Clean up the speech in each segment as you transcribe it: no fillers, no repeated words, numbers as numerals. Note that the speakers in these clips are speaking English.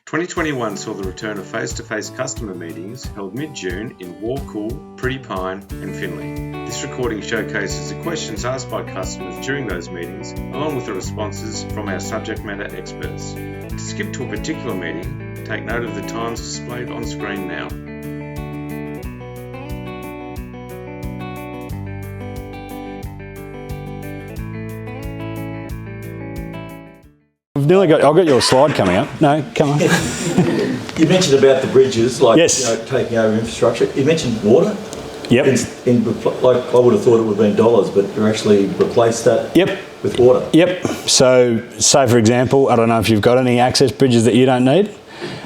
2021 saw the return of face-to-face customer meetings held mid-June in Wakool, Pine and Finley. This recording showcases the questions asked by customers during those meetings, along with the responses from our subject matter experts. To skip to a particular meeting, take note of the times displayed on screen now. I've got your slide coming up. No, come on. You mentioned about the bridges, like yes. Taking over infrastructure. You mentioned water. Yep. Like I would have thought it would have been dollars, but you actually replaced that. Yep. With water. Yep. So, say for example, I don't know if you've got any access bridges that you don't need.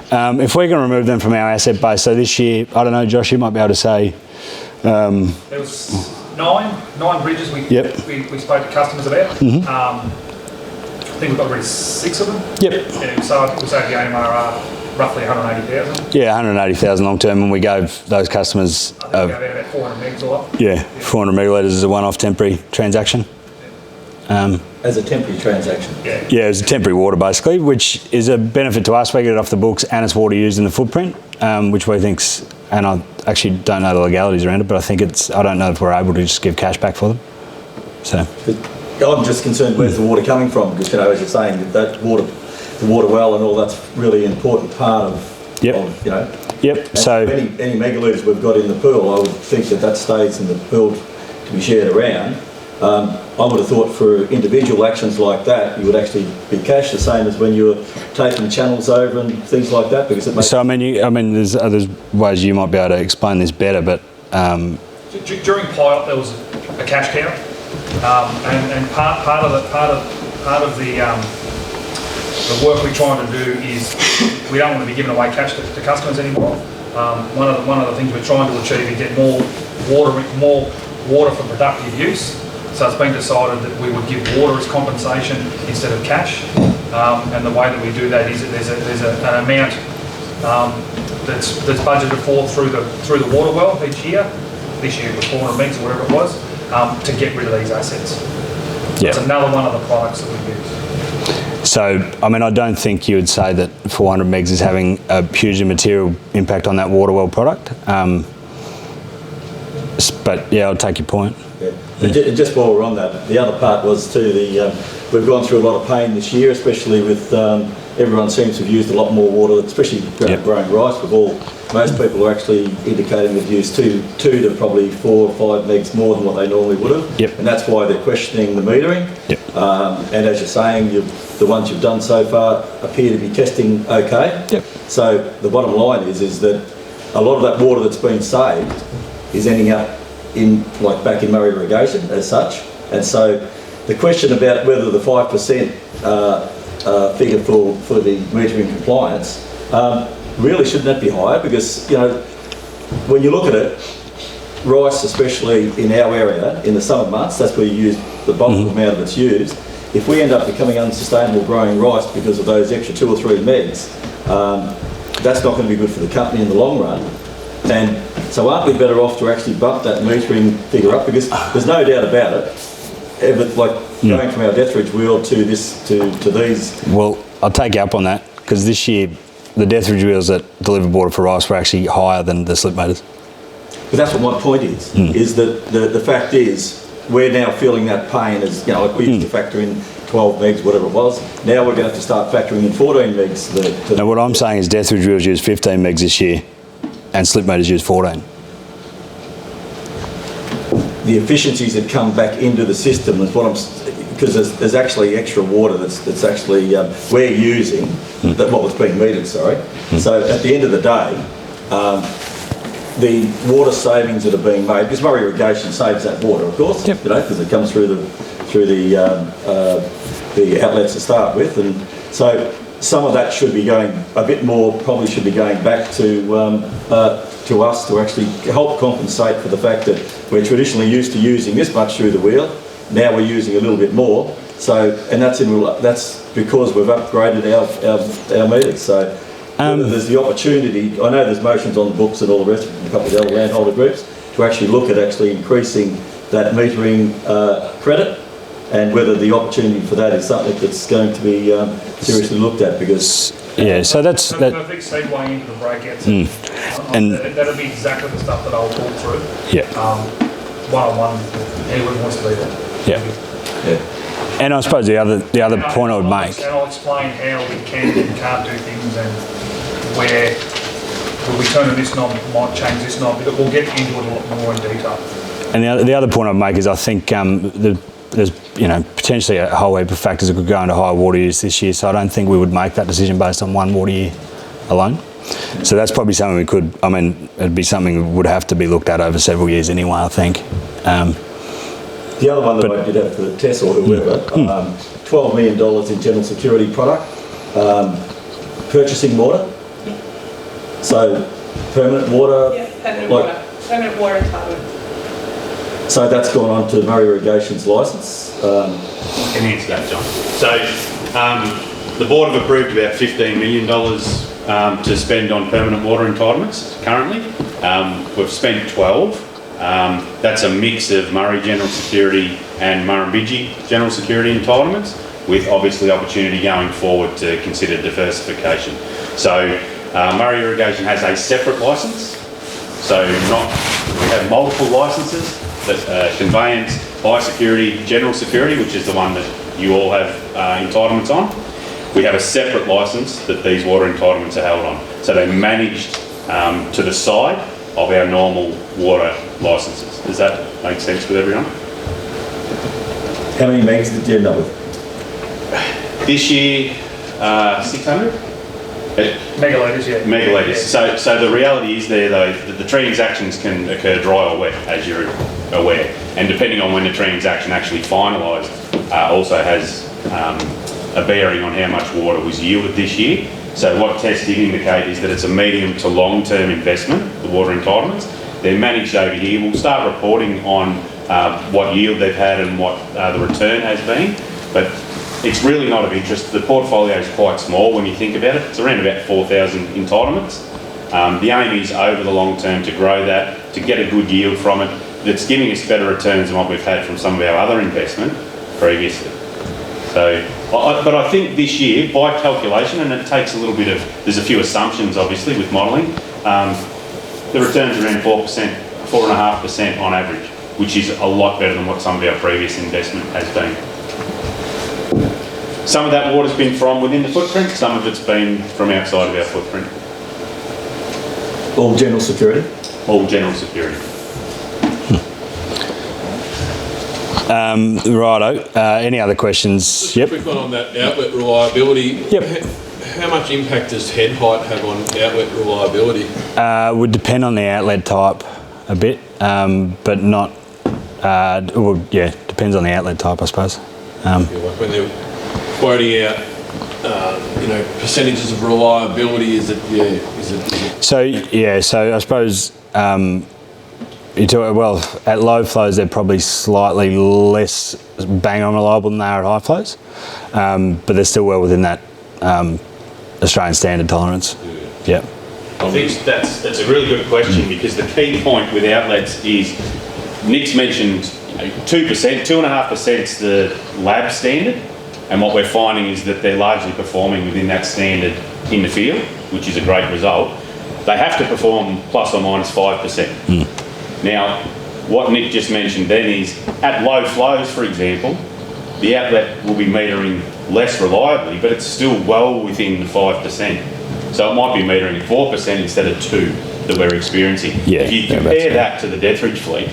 If we can remove them from our asset base, so this year, I don't know, Josh, you might be able to say. There was nine bridges we spoke to customers about. Mm-hmm. I think we've got rid of 6 of them. Yep. Yeah, so I think we saved the AMR roughly 180,000. Yeah, 180,000 long term, and we gave those customers. I think we gave out about 400 megs all up. Yeah, 400 megalitres is a one-off temporary transaction. As a temporary transaction. Yeah, it's a temporary water basically, which is a benefit to us. We get it off the books, and it's water used in the footprint, which we think's. And I actually don't know the legalities around it, but I think it's. I don't know if we're able to just give cash back for them. So. I'm just concerned where's the water coming from, because as you're saying, that water, the water well and all that's really an important part of. Yep. Yep. So any megalitres we've got in the pool, I would think that stays in the pool to be shared around. I would have thought for individual actions like that, you would actually be cash, the same as when you're taking channels over and things like that, because it makes. So there's other ways you might be able to explain this better, but. During pilot, there was a cash cow. And part of the work we're trying to do is we don't want to be giving away cash to customers anymore. One of the things we're trying to achieve is get more water for productive use. So it's been decided that we would give water as compensation instead of cash. And the way that we do that is that there's an amount that's budgeted for through the water well each year. This year it was 400 megs or whatever it was. To get rid of these assets. Yeah. It's another one of the products that we use. So, I don't think you would say that 400 megs is having a hugely material impact on that water well product. But yeah, I'll take your point. Yeah. Just while we're on that, the other part was too, we've gone through a lot of pain this year, especially with everyone seems to have used a lot more water, especially growing rice. Most people are actually indicating they've used 2 to probably 4 or 5 megs more than what they normally would have. Yep. And that's why they're questioning the metering. Yep. And as you're saying, the ones you've done so far appear to be testing okay. Yep. So the bottom line is that a lot of that water that's been saved is ending up back in Murray irrigation as such. And so the question about whether the 5% figure for the metering compliance, really shouldn't that be higher? Because when you look at it, rice, especially in our area in the summer months, that's where you use the bulk amount of it's used. If we end up becoming unsustainable growing rice because of those extra 2 or 3 megs, that's not going to be good for the company in the long run. And so aren't we better off to actually bump that metering figure up? Because there's no doubt about it. Going from our Deathridge wheel to these. Well, I'll take you up on that, because this year the Deathridge wheels that delivered water for rice were actually higher than the slip motors. But that's what my point is that the fact is we're now feeling that pain as, we used to factor in 12 megs, whatever it was. Now we're going to have to start factoring in 14 megs. Now what I'm saying is Deathridge wheels use 15 megs this year and slip motors use 14. The efficiencies that come back into the system is what because there's actually extra water that's actually we're using that what was being metered. So at the end of the day, the water savings that are being made, because Murray irrigation saves that water, of course, because it comes through the outlets to start with, and so some of that should be going a bit more. Probably should be going back to us to actually help compensate for the fact that we're traditionally used to using this much through the wheel. Now we're using a little bit more. So, and that's because we've upgraded our meters. So there's the opportunity. I know there's motions on the books and all the rest from a couple of the other landholder groups to actually look at increasing that metering credit, and whether the opportunity for that is something that's going to be seriously looked at, because Yeah, so that's So that. perfect segue into the breakouts. And- That'll be exactly the stuff that I'll talk through. Yeah, One-on-one, anyone wants to be there. yeah. Yeah. And I suppose the other point I would make. And I'll explain how we can and can't do things and where we turn this knob might change this knob. We'll get into it a lot more in detail. And the other point I'd make is I think there's potentially a whole heap of factors that could go into higher water use this year. So I don't think we would make that decision based on one water year alone. So that's probably something we could. I mean, it'd be something that would have to be looked at over several years anyway, I think. The other one that I did have for the test or whoever, $12 million in general security product, purchasing water. So permanent water. Yeah, permanent water. Permanent water entitlement. So that's gone on to Murray Irrigation's licence. Can answer that, John. So the board have approved about $15 million to spend on permanent water entitlements currently. We've spent 12. That's a mix of Murray General Security and Murrumbidgee General Security entitlements, with obviously opportunity going forward to consider diversification. So Murray Irrigation has a separate licence. So we have multiple licences that conveyance, biosecurity, general security, which is the one that you all have entitlements on. We have a separate licence that these water entitlements are held on. So they're managed to the side of our normal water licences. Does that make sense with everyone? How many megs did you end up with? This year, 600? Megalitres, yeah. Megalitres. So the reality is there though, that the transactions can occur dry or wet, as you're aware. And depending on when the transaction actually finalised, also has a bearing on how much water was yielded this year. So what tests did indicate is that it's a medium to long-term investment, the water entitlements. They're managed over here. We'll start reporting on what yield they've had and what the return has been, but it's really not of interest. The portfolio is quite small when you think about it. It's around about 4,000 entitlements. The aim is over the long term to grow that, to get a good yield from it, that's giving us better returns than what we've had from some of our other investment previously. So, but I think this year, by calculation, and it takes a little bit of, there's a few assumptions obviously with modelling, the returns are around 4%, 4.5% on average, which is a lot better than what some of our previous investment has been. Some of that water's been from within the footprint, some of it's been from outside of our footprint. All general security? All general security. Righto. Any other questions? Just Yep. a quick one on that outlet reliability. Yep. How much impact does head height have on outlet reliability? Would depend on the outlet type a bit, but not. Well, yeah, depends on the outlet type, I suppose. Like when they're quoting out, percentages of reliability, is it? So I suppose at low flows they're probably slightly less bang on reliable than they are at high flows, but they're still well within that Australian standard tolerance. Yeah. I think that's a really good question, because the key point with outlets is, Nick's mentioned 2%, 2.5% is the lab standard, and what we're finding is that they're largely performing within that standard in the field, which is a great result. They have to perform plus or minus 5%. Now, what Nick just mentioned then is, at low flows, for example, the outlet will be metering less reliably, but it's still well within the 5%. So it might be metering at 4% instead of 2% that we're experiencing. Yeah, if you compare that to the Dethridge fleet,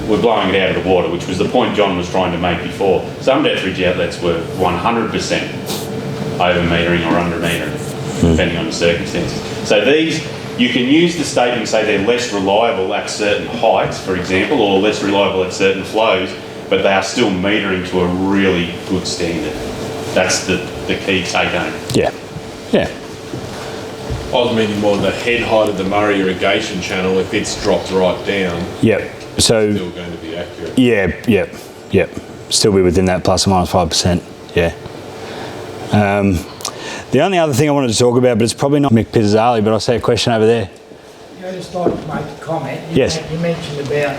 we're blowing it out of the water, which was the point John was trying to make before. Some Dethridge outlets were 100% over metering or under metering, depending on the circumstances. So these, you can use the statement and say they're less reliable at certain heights, for example, or less reliable at certain flows, but they are still metering to a really good standard. That's the key take home. Yeah. Yeah. I was meaning more the head height of the Murray irrigation channel. If it's dropped right down, Yep. So it's still going to be accurate. Yep. Still be within that plus or minus 5%. Yeah. The only other thing I wanted to talk about, but it's probably not Mick Pizzali, but I see a question over there. I just like to make a comment. Yes. You mentioned about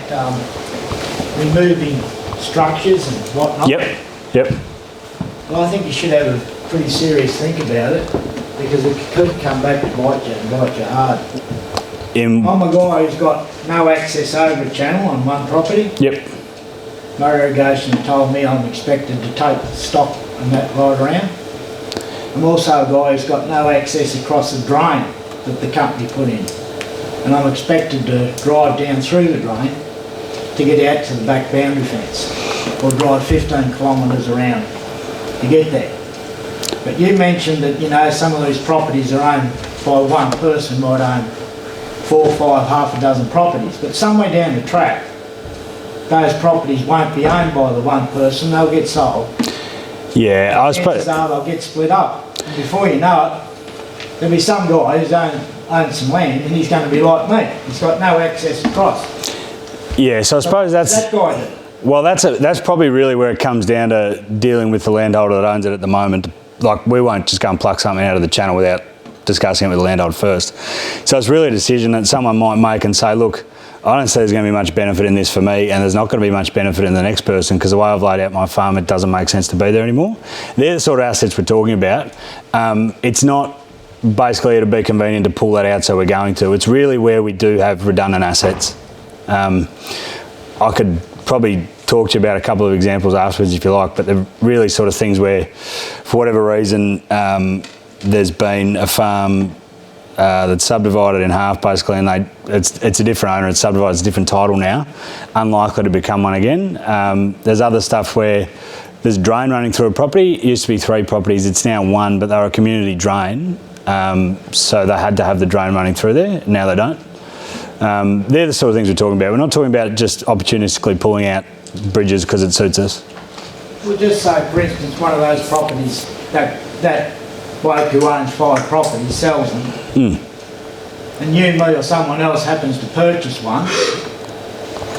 removing structures and whatnot. Yep. Well, I think you should have a pretty serious think about it. because it could come back to bite you and bite you hard. In, I'm a guy who's got no access over a channel on one property. yep. Murray Irrigation told me I'm expected to take stock and that right around. I'm also a guy who's got no access across the drain that the company put in. And I'm expected to drive down through the drain to get out to the back boundary fence, or drive 15 kilometres around to get there. But you mentioned that, you know, some of these properties are owned by one person, might own 4 or 5, half a dozen properties, but somewhere down the track, those properties won't be owned by the one person, they'll get sold. Yeah, I suppose. Chances are they'll get split up. And before you know it, there'll be some guy who's owned some land and he's going to be like me. He's got no access across. Yeah, so I suppose that's. That guy did. Well, that's probably really where it comes down to dealing with the landholder that owns it at the moment. Like, we won't just go and pluck something out of the channel without discussing it with the landholder first. So it's really a decision that someone might make and say, look, I don't see there's going to be much benefit in this for me, and there's not going to be much benefit in the next person, because the way I've laid out my farm, it doesn't make sense to be there anymore. They're the sort of assets we're talking about. It's not basically it'll be convenient to pull that out, so we're going to. It's really where we do have redundant assets. I could probably talk to you about a couple of examples afterwards if you like, but they're really sort of things where, for whatever reason, there's been a farm that's subdivided in half basically, and it's a different owner, it's subdivided, it's a different title now, unlikely to become one again. There's other stuff where there's a drain running through a property. It used to be 3 properties, it's now 1, but they were a community drain, so they had to have the drain running through there. Now they don't. They're the sort of things we're talking about. We're not talking about just opportunistically pulling out bridges because it suits us. We'll just say, for instance, one of those properties, that bloke who owns 5 properties sells them, and you, me or someone else happens to purchase one.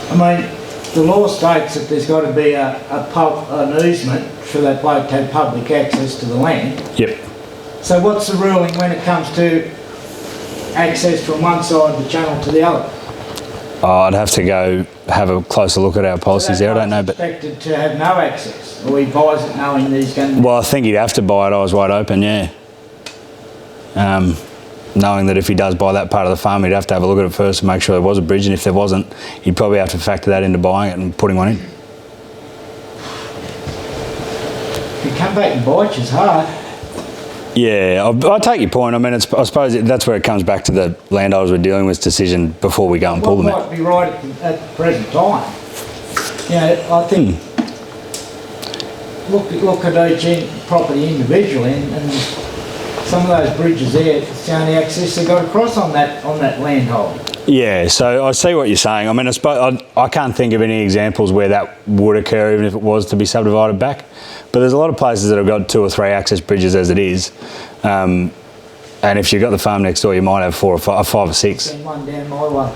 I mean, the law states that there's got to be an easement for that bloke to have public access to the land. Yep. So what's the ruling when it comes to access from one side of the channel to the other? Oh, I'd have to go have a closer look at our policies there. I don't know, but expected to have no access, or he buys it knowing that he's going to. well, I think he'd have to buy it eyes wide open, yeah. Knowing that if he does buy that part of the farm, he'd have to have a look at it first and make sure there was a bridge, and if there wasn't, he'd probably have to factor that into buying it and putting one in. If you come back and bite you, it's hard. Yeah, I take your point. I mean, I suppose that's where it comes back to the landowners we're dealing with decision before we go and pull them out. What might be right at the present time? You know, I think look at each property individually, and some of those bridges there, it's the only access they got across on that landhold. Yeah, so I see what you're saying. I mean, I suppose I can't think of any examples where that would occur, even if it was to be subdivided back. But there's a lot of places that have got 2 or 3 access bridges as it is. And if you've got the farm next door, you might have 4 or 5 or 6. Send one down my way.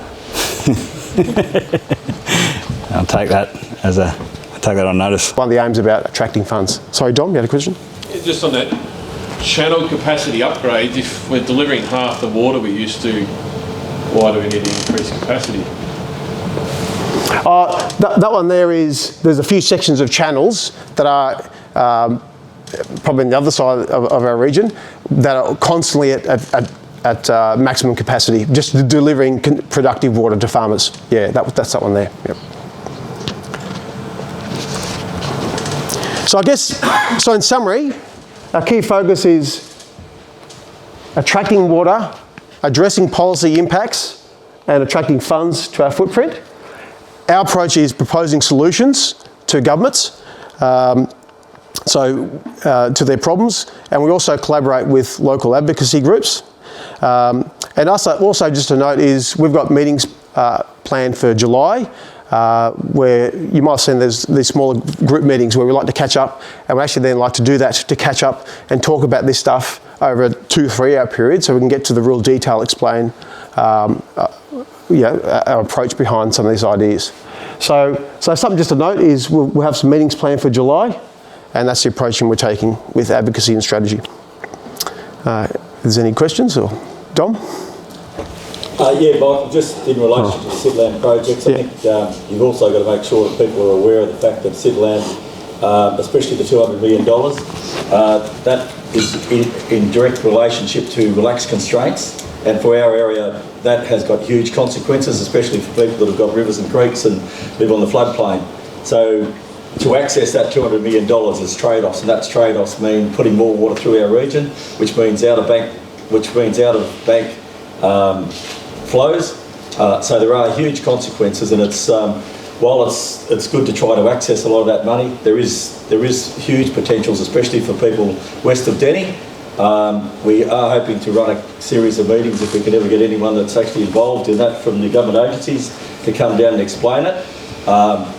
I'll take that on notice. One of the aims about attracting funds. Sorry, Dom, you had a question? Yeah, just on that channel capacity upgrades, if we're delivering half the water we used to, why do we need to increase capacity? That one there is, there's a few sections of channels that are probably on the other side of our region that are constantly at maximum capacity, just delivering productive water to farmers. Yeah, that's that one there. Yep. So in summary, our key focus is attracting water, addressing policy impacts, and attracting funds to our footprint. Our approach is proposing solutions to governments, to their problems, and we also collaborate with local advocacy groups. And also just a note is we've got meetings planned for July, where you might have seen there's these smaller group meetings where we like to catch up, and we actually then like to do that to catch up and talk about this stuff over a 2-3 hour period, so we can get to the real detail, explain our approach behind some of these ideas. So something just to note is we'll have some meetings planned for July, and that's the approach we're taking with advocacy and strategy. If there's any questions, or Dom? Yeah, Michael, just in relation to the SID land projects, I think you've also got to make sure that people are aware of the fact that SID land especially the $200 million. That is in direct relationship to relaxed constraints, and for our area that has got huge consequences, especially for people that have got rivers and creeks and live on the floodplain. So to access that $200 million is trade-offs, and that's trade-offs mean putting more water through our region, which means out of bank flows. So there are huge consequences, and it's while it's good to try to access a lot of that money, there is huge potentials, especially for people west of Denny. We are hoping to run a series of meetings, if we can ever get anyone that's actually involved in that from the government agencies to come down and explain it.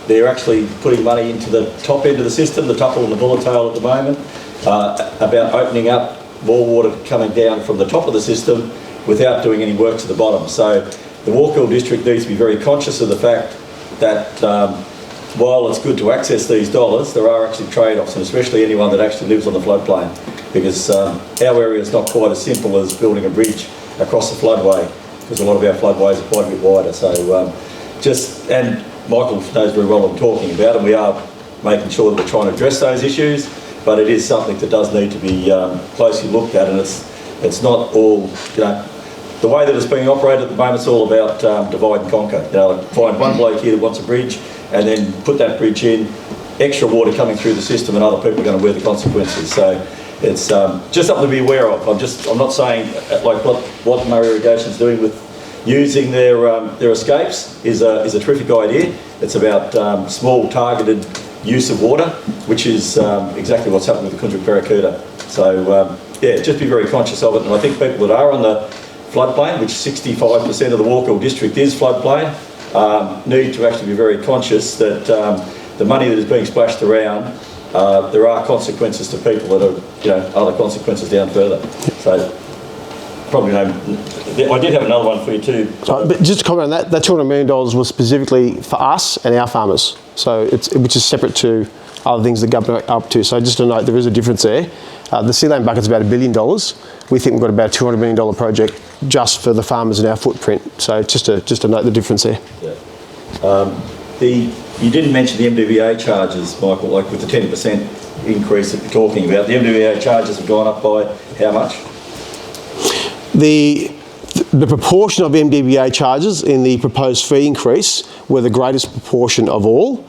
They're actually putting money into the top end of the system, the Tupple and the Bullet Tail at the moment, about opening up more water coming down from the top of the system without doing any work to the bottom. So the Wakool district needs to be very conscious of the fact that while it's good to access these dollars, there are actually trade-offs, and especially anyone that actually lives on the floodplain, because our area is not quite as simple as building a bridge across the floodway, because a lot of our floodways are quite a bit wider. So and Michael knows very well what I'm talking about, and we are making sure that we're trying to address those issues, but it is something that does need to be closely looked at, and it's not all, the way that it's being operated at the moment, it's all about divide and conquer. Find one bloke here that wants a bridge and then put that bridge in, extra water coming through the system, and other people are going to bear the consequences. So it's just something to be aware of. I'm not saying like what Murray Irrigation is doing with using their escapes is a terrific idea. It's about small targeted use of water, which is exactly what's happened with the Kundra Barracuda. So just be very conscious of it, and I think people that are on the floodplain, which 65% of the Wakool district is floodplain, need to actually be very conscious that the money that is being splashed around, there are consequences to people that are, other consequences down further. So probably I did have another one for you too. But just to comment on that $200 million was specifically for us and our farmers, so which is separate to other things the government are up to. So just to note, there is a difference there. The Sealand bucket's about $1 billion. We think we've got about a $200 million project just for the farmers in our footprint. So just to note the difference there. Yeah. You didn't mention the MDVA charges, Michael, like with the 10% increase that you're talking about. The MDVA charges have gone up by how much? The proportion of MDVA charges in the proposed fee increase were the greatest proportion of all.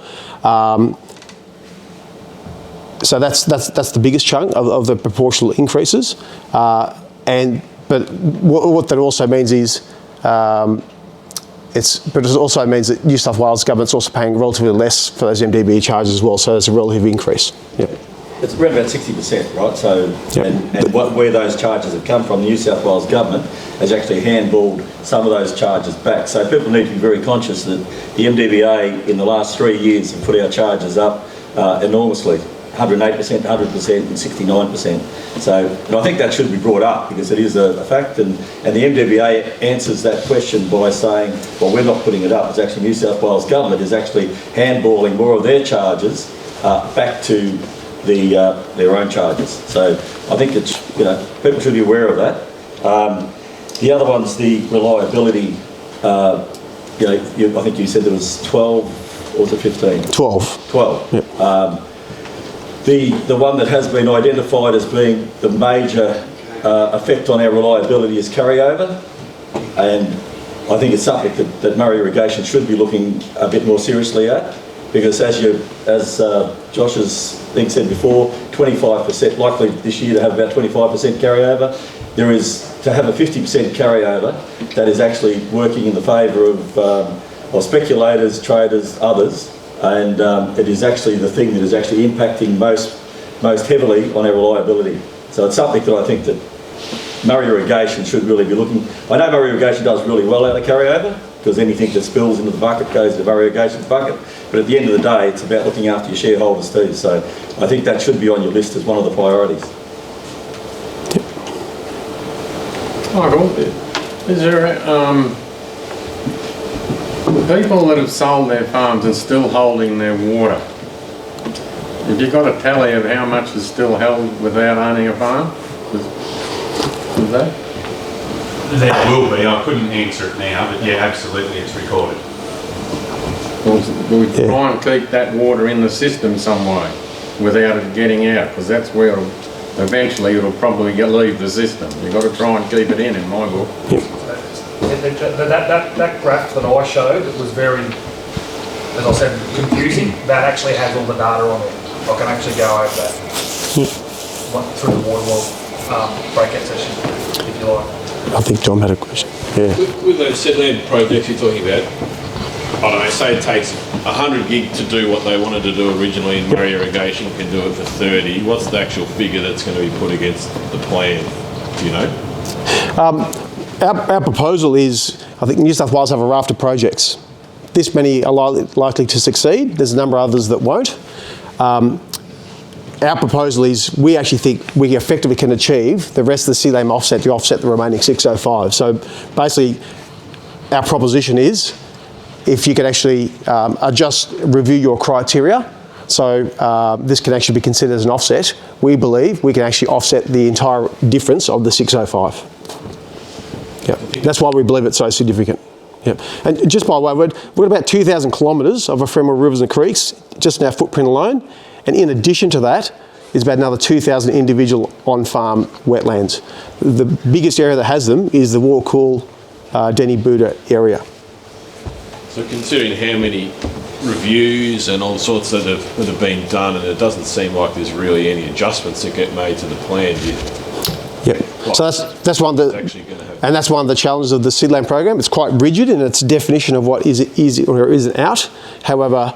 So that's the biggest chunk of the proportional increases. But what that also means is it also means that New South Wales government's also paying relatively less for those MDVA charges as well. So there's a relative increase. Yep. It's around about 60%, right? So, yep. Where those charges have come from, the New South Wales government has actually handballed some of those charges back. So people need to be very conscious that the MDVA in the last 3 years have put our charges up enormously, 108%, 100% and 69%. So, and I think that should be brought up because it is a fact, and the MDVA answers that question by saying, well, we're not putting it up. It's actually New South Wales government is actually handballing more of their charges back to their own charges. So I think it's, people should be aware of that. The other one's the reliability. I think you said there was 12, or was it 15? 12. 12. Yep. The one that has been identified as being the major effect on our reliability is carryover, and I think it's something that Murray Irrigation should be looking a bit more seriously at. Because as Josh's thing said before, 25%, likely this year to have about 25% carryover. There is to have a 50% carryover that is actually working in the favour of speculators, traders, others, and it is actually the thing that is actually impacting most heavily on our reliability. So it's something that I think that Murray Irrigation should really be looking. I know Murray Irrigation does really well out of carryover, because anything that spills into the bucket goes to Murray Irrigation's bucket. But at the end of the day, it's about looking after your shareholders too. So I think that should be on your list as one of the priorities. Michael, is there people that have sold their farms and still holding their water? Have you got a tally of how much is still held without owning a farm? Is that? There will be. I couldn't answer it now, but yeah, absolutely, it's recorded. We'll try and keep that water in the system some way. without it getting out, because that's where eventually it'll probably leave the system. You've got to try and keep it in my book. That graph that I showed, it was very, as I said, confusing. That actually has all the data on it. I can actually go over that through the water breakout session, if you like. I think Tom had a question. Yeah. With those Sedland projects you're talking about, I don't know, say it takes 100 gig to do what they wanted to do originally and Murray Irrigation can do it for 30. What's the actual figure that's going to be put against the plan? Do you know? Our proposal is, I think New South Wales have a raft of projects. This many are likely to succeed. There's a number of others that won't. Our proposal is we actually think we effectively can achieve the rest of the CLAM offset to offset the remaining 605. So basically, our proposition is if you could actually review your criteria, so this can actually be considered as an offset, we believe we can actually offset the entire difference of the 605. Yep. That's why we believe it's so significant. Yep. And just by the way, we're at about 2,000 kilometres of ephemeral rivers and creeks just in our footprint alone. And in addition to that, is about another 2,000 individual on-farm wetlands. The biggest area that has them is the Wakool, Denny Buddha area. So considering how many reviews and all sorts that have been done, and it doesn't seem like there's really any adjustments that get made to the plan. Yep. So that's one of the, and that's one of the challenges of the SIDLAM program. It's quite rigid in its definition of what is or isn't out. However,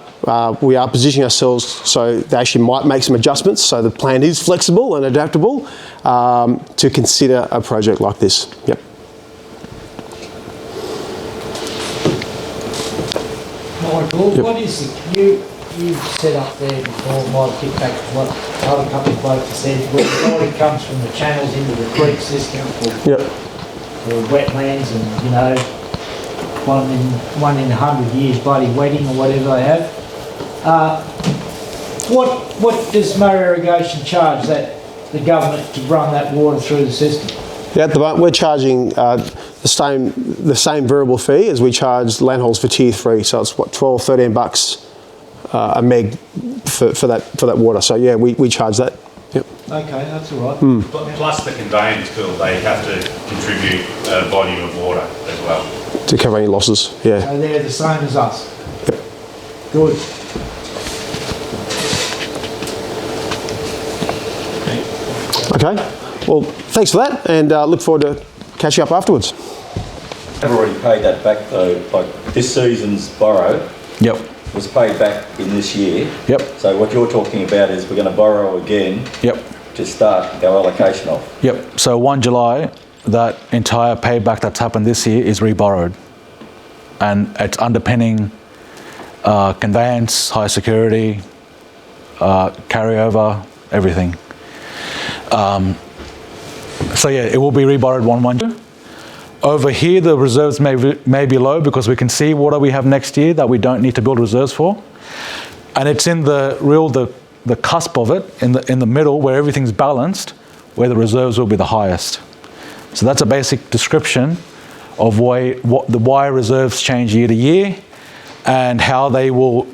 we are positioning ourselves so they actually might make some adjustments. So the plan is flexible and adaptable to consider a project like this. Yep. Michael, Yep. what is it you've set up there before? Might kick back to what other couple of blokes have said. Where the water comes from the channels into the creek system for wetlands, and you know, one in 100 years bloody wetting or whatever they have. What does Murray Irrigation charge that the government to run that water through the system? Yeah, at the moment we're charging the same variable fee as we charge landholds for tier 3. So it's what, $12-13 a meg for that water. So yeah, we charge that. Yep. Okay, that's all right. Plus the conveyance bill, they have to contribute a volume of water as well. To cover any losses, yeah. So they're the same as us. Yep. Good. Okay. Well, thanks for that, and look forward to catching up afterwards. I've already paid that back though. Like this season's borrow. Yep. Was paid back in this year. Yep. So what you're talking about is we're going to borrow again. Yep. To start our allocation off. Yep. So 1 July, that entire payback that's happened this year is reborrowed, and it's underpinning conveyance, high security, carryover, everything. So yeah, it will be reborrowed 1/1. Over here, the reserves may be low because we can see what we have next year that we don't need to build reserves for, and it's in the cusp of it, in the middle where everything's balanced, where the reserves will be the highest. So that's a basic description of why reserves change year to year, and how they will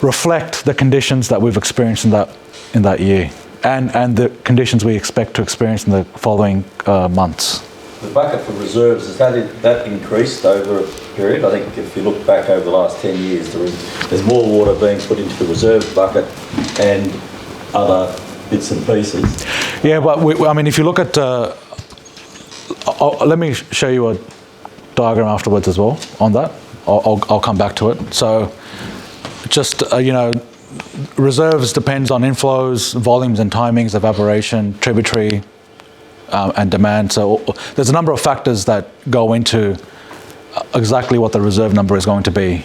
reflect the conditions that we've experienced in that year, and the conditions we expect to experience in the following months. The bucket for reserves, has that increased over a period? I think if you look back over the last 10 years, there's more water being put into the reserve bucket and other bits and pieces. Yeah, but I mean, if you look at, let me show you a diagram afterwards as well on that. I'll come back to it. So just, reserves depends on inflows, volumes and timings, evaporation, tributary, and demand. So there's a number of factors that go into exactly what the reserve number is going to be.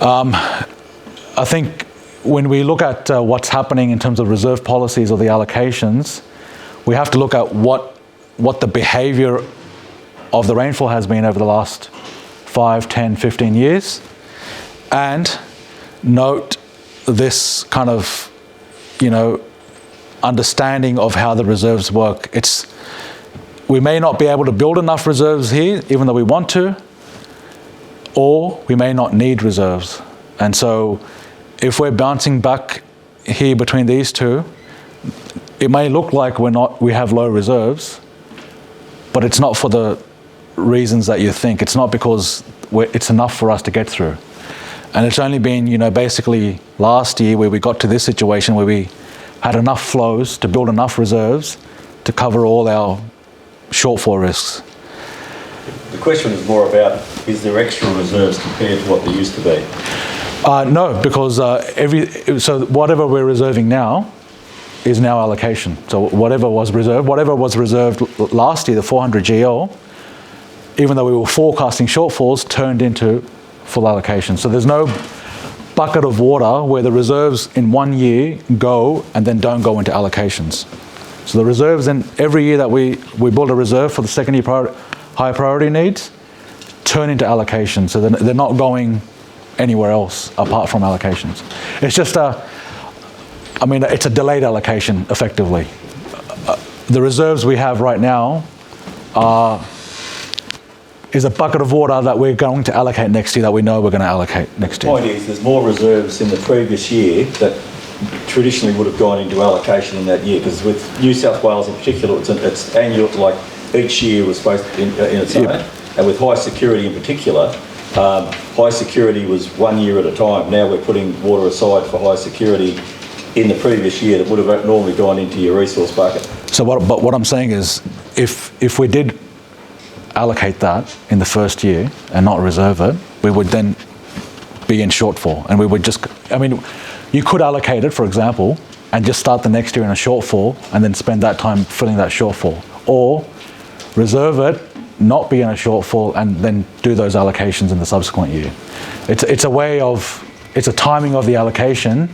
I think when we look at what's happening in terms of reserve policies or the allocations, we have to look at what the behaviour of the rainfall has been over the last 5, 10, 15 years, and note this kind of, understanding of how the reserves work. We may not be able to build enough reserves here, even though we want to, or we may not need reserves. And so if we're bouncing back here between these two, it may look like we have low reserves, but it's not for the reasons that you think. It's not because it's enough for us to get through. And it's only been, basically last year where we got to this situation where we had enough flows to build enough reserves to cover all our shortfall risks. The question is more about, is there extra reserves compared to what there used to be? No, because so whatever we're reserving now is now allocation. So whatever was reserved last year, the 400 GL, even though we were forecasting shortfalls, turned into full allocation. So there's no bucket of water where the reserves in 1 year go and then don't go into allocations. So the reserves in every year that we build a reserve for the second year high priority needs turn into allocations. So they're not going anywhere else apart from allocations. It's just it's a delayed allocation effectively. The reserves we have right now is a bucket of water that we're going to allocate next year, that we know we're going to allocate next year. The point is, there's more reserves in the previous year that traditionally would have gone into allocation in that year, because with New South Wales in particular, it's annual, like each year was supposed to in its own, and with high security in particular, high security was 1 year at a time. Now we're putting water aside for high security in the previous year that would have normally gone into your resource bucket. So what I'm saying is, if we did allocate that in the first year and not reserve it, we would then be in shortfall, and we would just, you could allocate it, for example, and just start the next year in a shortfall and then spend that time filling that shortfall, or reserve it, not be in a shortfall, and then do those allocations in the subsequent year. It's a timing of the allocation,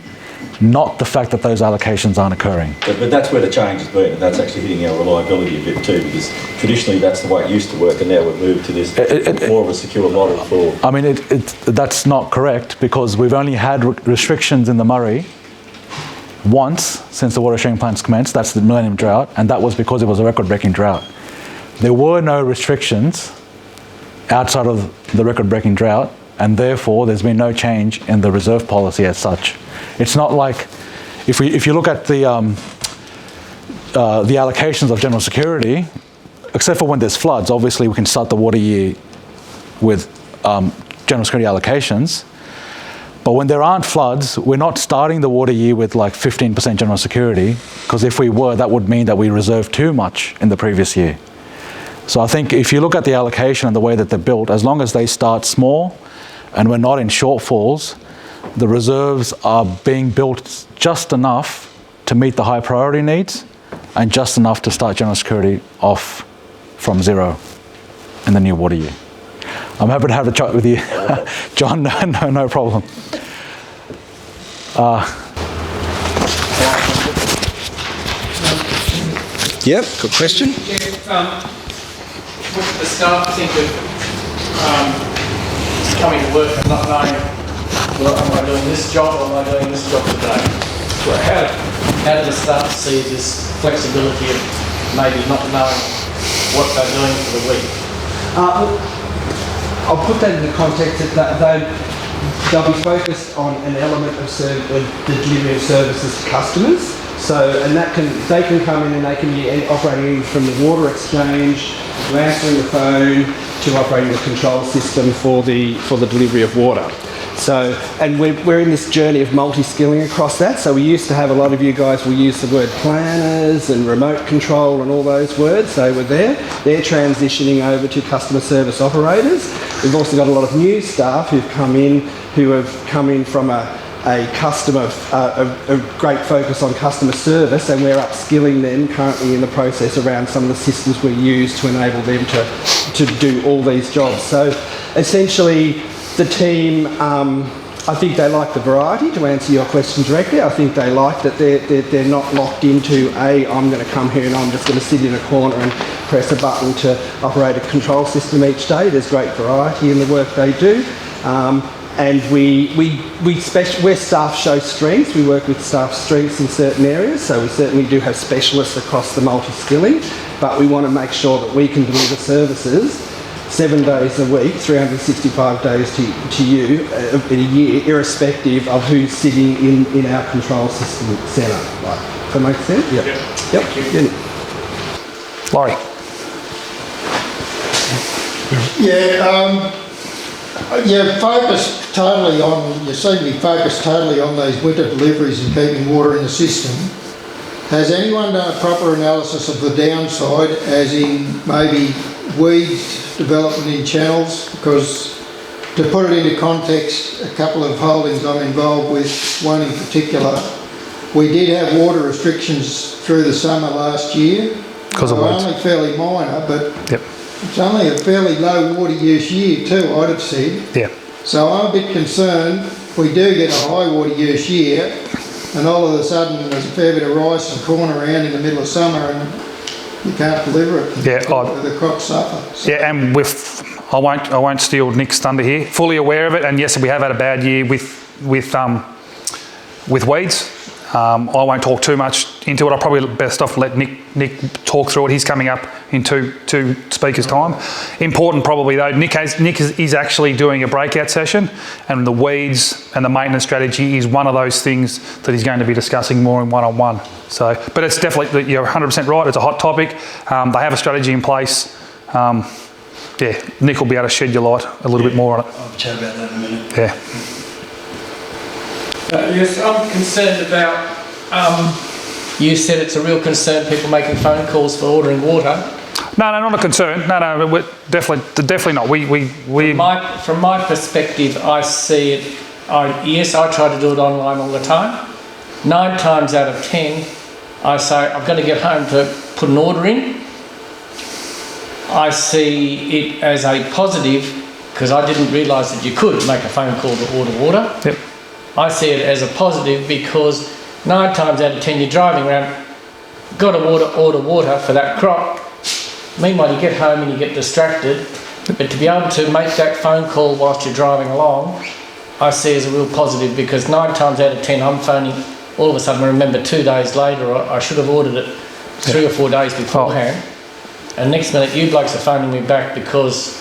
not the fact that those allocations aren't occurring. But that's where the change has been, and that's actually hitting our reliability a bit too, because traditionally that's the way it used to work, and now we've moved to this more of a secure model for... That's not correct, because we've only had restrictions in the Murray once since the water sharing plans commenced. That's the Millennium Drought, and that was because it was a record-breaking drought. There were no restrictions outside of the record-breaking drought, and therefore there's been no change in the reserve policy as such. It's not like, if you look at the allocations of general security, except for when there's floods, obviously we can start the water year with general security allocations. But when there aren't floods, we're not starting the water year with like 15% general security, because if we were, that would mean that we reserved too much in the previous year. So I think if you look at the allocation and the way that they're built, as long as they start small and we're not in shortfalls, the reserves are being built just enough to meet the high priority needs and just enough to start general security off from zero in the new water year. I'm happy to have a chat with you, John. No problem. Yep, good question. What do the staff think of coming to work and not knowing, well, am I doing this job or am I doing this job today? Well, how do the staff see this flexibility of maybe not knowing what they're doing for the week? I'll put that in the context that they'll be focused on an element of the delivery of services to customers. So, and they can come in and they can be operating from the water exchange to answering the phone to operating the control system for the delivery of water. So, and we're in this journey of multi-skilling across that. So we used to have a lot of you guys will use the word planners and remote control and all those words. They were there. They're transitioning over to customer service operators. We've also got a lot of new staff who have come in from a great focus on customer service, and we're upskilling them currently in the process around some of the systems we use to enable them to do all these jobs. So essentially the team, I think they like the variety, to answer your question directly. I think they like that they're not locked into I'm going to come here and I'm just going to sit in a corner and press a button to operate a control system each day. There's great variety in the work they do. And where staff show strengths, we work with staff strengths in certain areas, so we certainly do have specialists across the multi-skilling, but we want to make sure that we can deliver services 7 days a week, 365 days to you in a year, irrespective of who's sitting in our control system centre. Right. Does that make sense? Yep. Yep. Laurie. You focused totally on, you seem to be focused totally on these winter deliveries and keeping water in the system. Has anyone done a proper analysis of the downside, as in maybe weeds development in channels? Because to put it into context, a couple of holdings I'm involved with, one in particular, we did have water restrictions through the summer last year. Because of weeds. Only fairly minor, but yep. It's only a fairly low water use year too, I'd have said. Yeah. So I'm a bit concerned we do get a high water use year, and all of a sudden there's a fair bit of rice and corn around in the middle of summer and you can't deliver it. Yeah, the crops suffer. So. Yeah, and I won't steal Nick's thunder here. Fully aware of it, and yes, we have had a bad year with weeds. I won't talk too much into it. I'll probably best off let Nick talk through it. He's coming up in two speakers' time. Important probably though, Nick is actually doing a breakout session, and the weeds and the maintenance strategy is one of those things that he's going to be discussing more in one-on-one. So, but it's definitely, you're 100% right, it's a hot topic. They have a strategy in place. Yeah, Nick will be able to shed your light a little bit more on it. I'll chat about that in a minute. Yeah. Yes, I'm concerned about, you said it's a real concern, people making phone calls for ordering water. No, not a concern. No, we're definitely not. From my perspective, I see it, yes, I try to do it online all the time. 9 times out of 10, I say, I've got to get home to put an order in. I see it as a positive, because I didn't realise that you could make a phone call to order water. Yep. I see it as a positive because 9 times out of 10 you're driving around, got to order water for that crop. Meanwhile you get home and you get distracted, but to be able to make that phone call whilst you're driving along, I see as a real positive, because 9 times out of 10 I'm phoning, all of a sudden I remember 2 days later I should have ordered it 3 or 4 days beforehand, and next minute you blokes are phoning me back because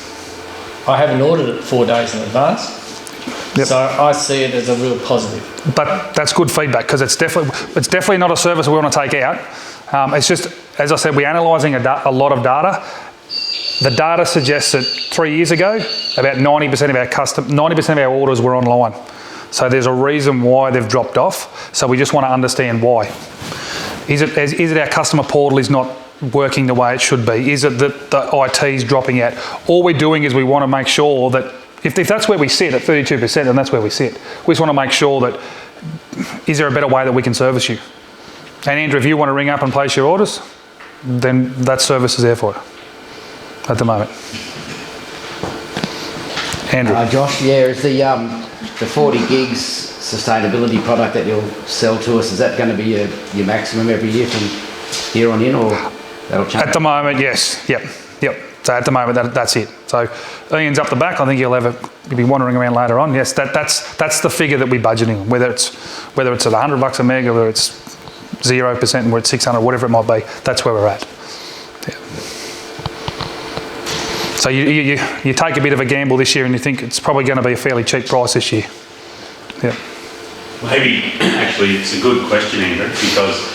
I haven't ordered it 4 days in advance. Yep. So I see it as a real positive. But that's good feedback, because it's definitely not a service we want to take out. It's just, as I said, we're analysing a lot of data. The data suggests that 3 years ago, about 90% of our orders were online. So there's a reason why they've dropped off. So we just want to understand why. Is it our customer portal is not working the way it should be? Is it that the IT is dropping out? All we're doing is we want to make sure that if that's where we sit at 32%, then that's where we sit. We just want to make sure that, is there a better way that we can service you? And Andrew, if you want to ring up and place your orders, then that service is there for you at the moment. Andrew. Josh, yeah, is the 40 gigs sustainability product that you'll sell to us, is that going to be your maximum every year from here on in, or that'll change? At the moment, yes. Yep. So at the moment, that's it. So Ian's up the back. I think you'll be wandering around later on. Yes, that's the figure that we're budgeting on. Whether it's at $100 a meg, or whether it's 0% and we're at 600, whatever it might be, that's where we're at. Yeah. So you take a bit of a gamble this year, and you think it's probably going to be a fairly cheap price this year. Yeah. Maybe actually it's a good question, Andrew, because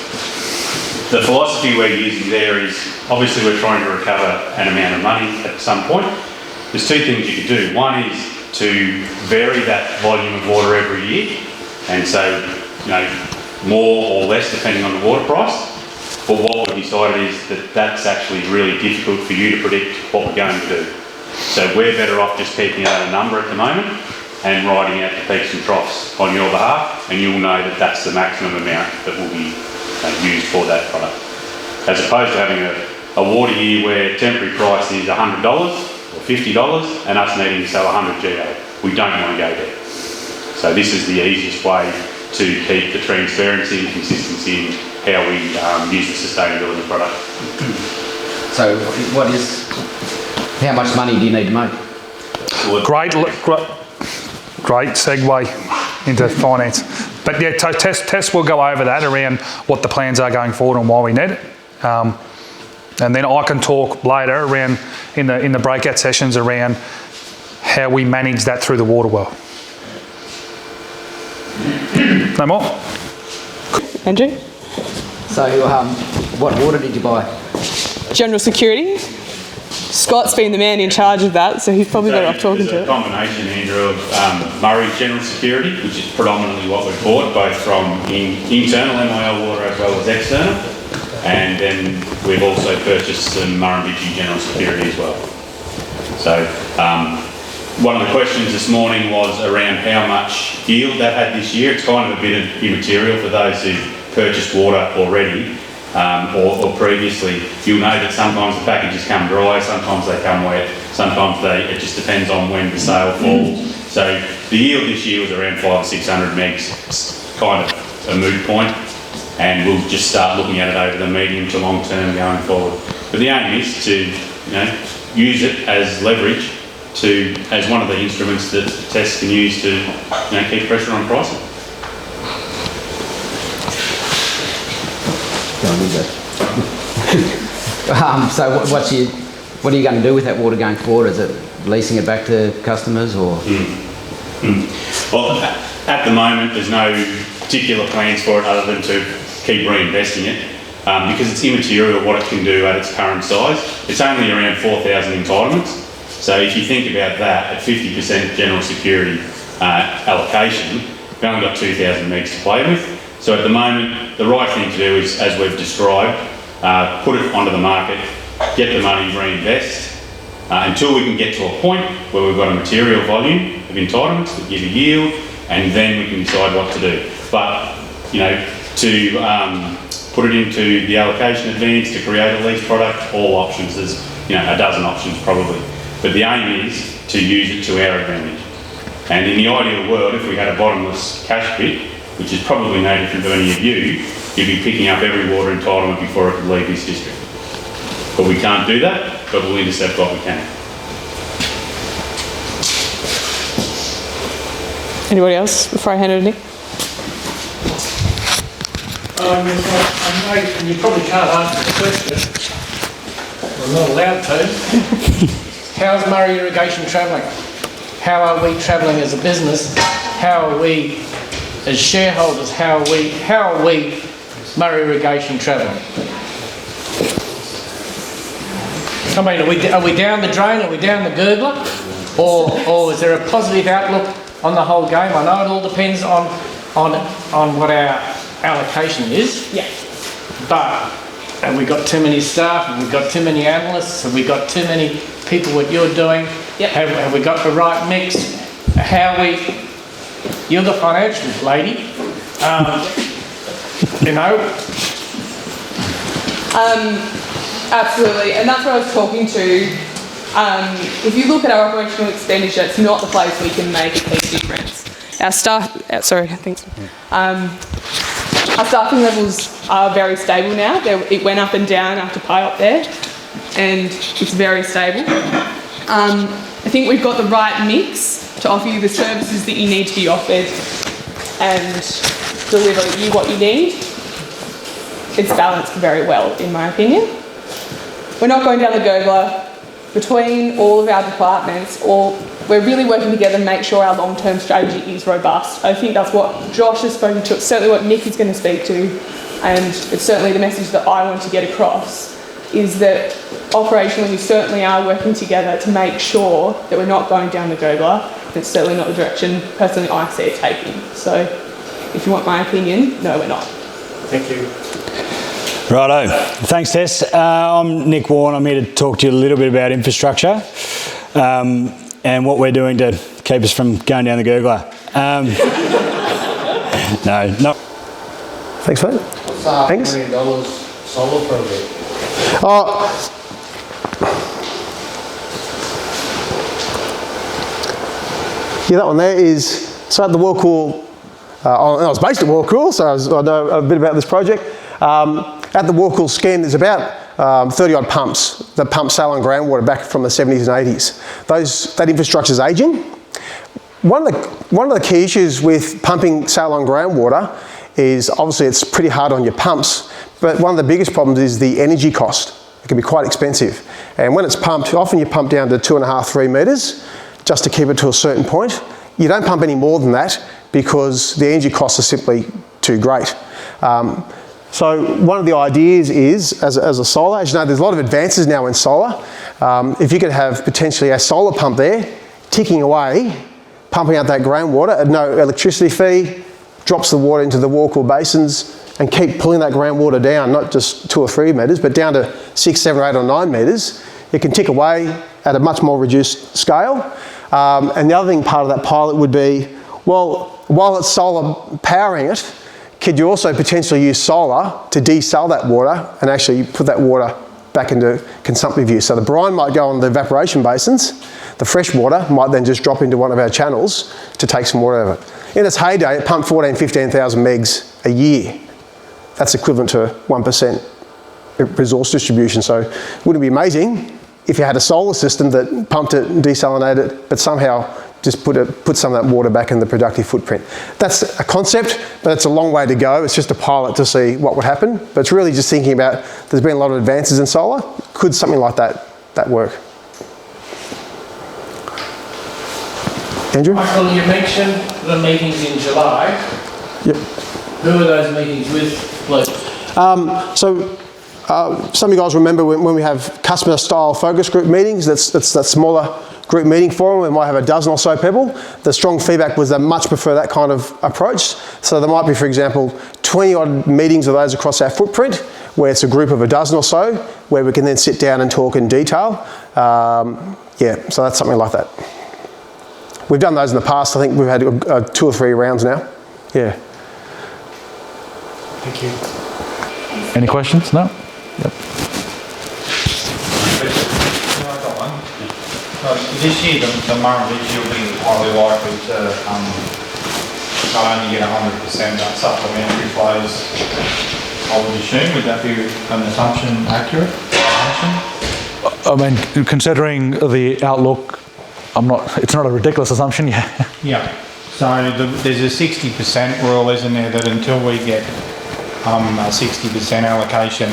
the philosophy we're using there is, obviously we're trying to recover an amount of money at some point. There's 2 things you could do. One is to vary that volume of water every year, and so, more or less depending on the water price. But what we've decided is that that's actually really difficult for you to predict what we're going to do. So we're better off just keeping out a number at the moment and riding out the peaks and troughs on your behalf, and you'll know that that's the maximum amount that will be used for that product. As opposed to having a water year where temporary price is $100 or $50 and us needing to sell 100 GO. We don't want to go there. So this is the easiest way to keep the transparency and consistency in how we use the sustainability product. So how much money do you need to make? Great segue into finance. But yeah, Tess will go over that around what the plans are going forward and why we need it. And then I can talk later around in the breakout sessions around how we manage that through the water well. No more? Andrew? So, what water did you buy? General security. Scott's been the man in charge of that, so he's probably better off talking to it. It's a combination, Andrew, of Murray General Security, which is predominantly what we've bought, both from internal MIL water as well as external. And then we've also purchased some Murrumbidgee General Security as well. So one of the questions this morning was around how much yield that had this year. It's kind of a bit of immaterial for those who've purchased water already or previously. You'll know that sometimes the packages come dry, sometimes they come wet, sometimes it just depends on when the sale falls. So the yield this year was around 500 or 600 megs. It's kind of a moot point, and we'll just start looking at it over the medium to long term going forward. But the aim is to use it as leverage as one of the instruments that Tess can use to keep pressure on pricing. So what are you going to do with that water going forward? Is it leasing it back to customers or? Well, at the moment there's no particular plans for it other than to keep reinvesting it because it's immaterial what it can do at its current size. It's only around 4,000 entitlements. So if you think about that, at 50% general security allocation, we've only got 2,000 megs to play with. So at the moment, the right thing to do is, as we've described, put it onto the market, get the money, reinvest, until we can get to a point where we've got a material volume of entitlements that give a yield, and then we can decide what to do. But, to put it into the allocation advance, to create a lease product, all options, there's a dozen options probably. But the aim is to use it to our advantage. And in the ideal world, if we had a bottomless cash pit, which is probably no different to any of you, you'd be picking up every water entitlement before it could leave this district. But we can't do that, but we'll intercept what we can. Anybody else before I hand it to Nick? I know you probably can't answer the question. I'm not allowed to. How's Murray Irrigation travelling? How are we travelling as a business? How are we as shareholders? How are we Murray Irrigation travelling? I mean, are we down the drain? Are we down the gurgler? Or is there a positive outlook on the whole game? I know it all depends on what our allocation is. Yeah. But have we got too many staff? Have we got too many analysts? Have we got too many people what you're doing? Yep. Have we got the right mix? You're the financial lady. Absolutely, and that's what I was talking to. If you look at our operational expenditure, it's not the place we can make a big difference. Our staffing levels are very stable now. It went up and down after pay up there, and it's very stable. I think we've got the right mix to offer you the services that you need to be offered and deliver you what you need. It's balanced very well, in my opinion. We're not going down the gurgler. Between all of our departments, we're really working together to make sure our long-term strategy is robust. I think that's what Josh has spoken to. It's certainly what Nick is going to speak to, and it's certainly the message that I want to get across, is that operationally we certainly are working together to make sure that we're not going down the gurgler. It's certainly not the direction personally I see it taking. So if you want my opinion, no, we're not. Thank you. Righto. Thanks, Tess. I'm Nick Warren. I'm here to talk to you a little bit about infrastructure and what we're doing to keep us from going down the gurgler. No. Thanks, mate. Thanks. $1 million solar project. That one there is, so at the Wakool, I was based at Wakool, so I know a bit about this project. At the Wakool scheme, there's about 30 odd pumps that pump saline groundwater back from the 70s and 80s. That infrastructure is ageing. One of the key issues with pumping saline groundwater is obviously it's pretty hard on your pumps, but one of the biggest problems is the energy cost. It can be quite expensive. And when it's pumped, often you pump down to 2.5, 3 metres just to keep it to a certain point. You don't pump any more than that because the energy costs are simply too great. So one of the ideas is, as a solar, as you know, there's a lot of advances now in solar. If you could have potentially a solar pump there, ticking away, pumping out that groundwater at no electricity fee, drops the water into the Wakool basins, and keep pulling that groundwater down, not just 2 or 3 metres, but down to 6, 7, 8 or 9 metres. It can tick away at a much more reduced scale. And the other thing, part of that pilot would be, well, while it's solar powering it, could you also potentially use solar to desal that water and actually put that water back into consumptive use? So the brine might go on the evaporation basins, the fresh water might then just drop into one of our channels to take some water out of it. In its heyday, it pumped 14,000, 15,000 megs a year. That's equivalent to 1% resource distribution. So wouldn't it be amazing if you had a solar system that pumped it and desalinated it, but somehow just put some of that water back in the productive footprint? That's a concept, but it's a long way to go. It's just a pilot to see what would happen. But it's really just thinking about, there's been a lot of advances in solar. Could something like that work? Andrew? Michael, you mentioned the meetings in July. Yep. Who are those meetings with, please? Some of you guys remember when we have customer style focus group meetings, that's that smaller group meeting forum, we might have a dozen or so people. The strong feedback was they much prefer that kind of approach. So there might be, for example, 20 odd meetings of those across our footprint, where it's a group of a dozen or so, where we can then sit down and talk in detail. Yeah, so that's something like that. We've done those in the past. I think we've had 2 or 3 rounds now. Yeah. Thank you. Any questions? No? Yep. This year, the Murrumbidgee will be highly likely to not only get 100% but supplementary flows, I would assume. Would that be an assumption accurate? I mean, considering the outlook, it's not a ridiculous assumption, yeah. Yeah. So there's a 60% rule, isn't there, that until we get a 60% allocation,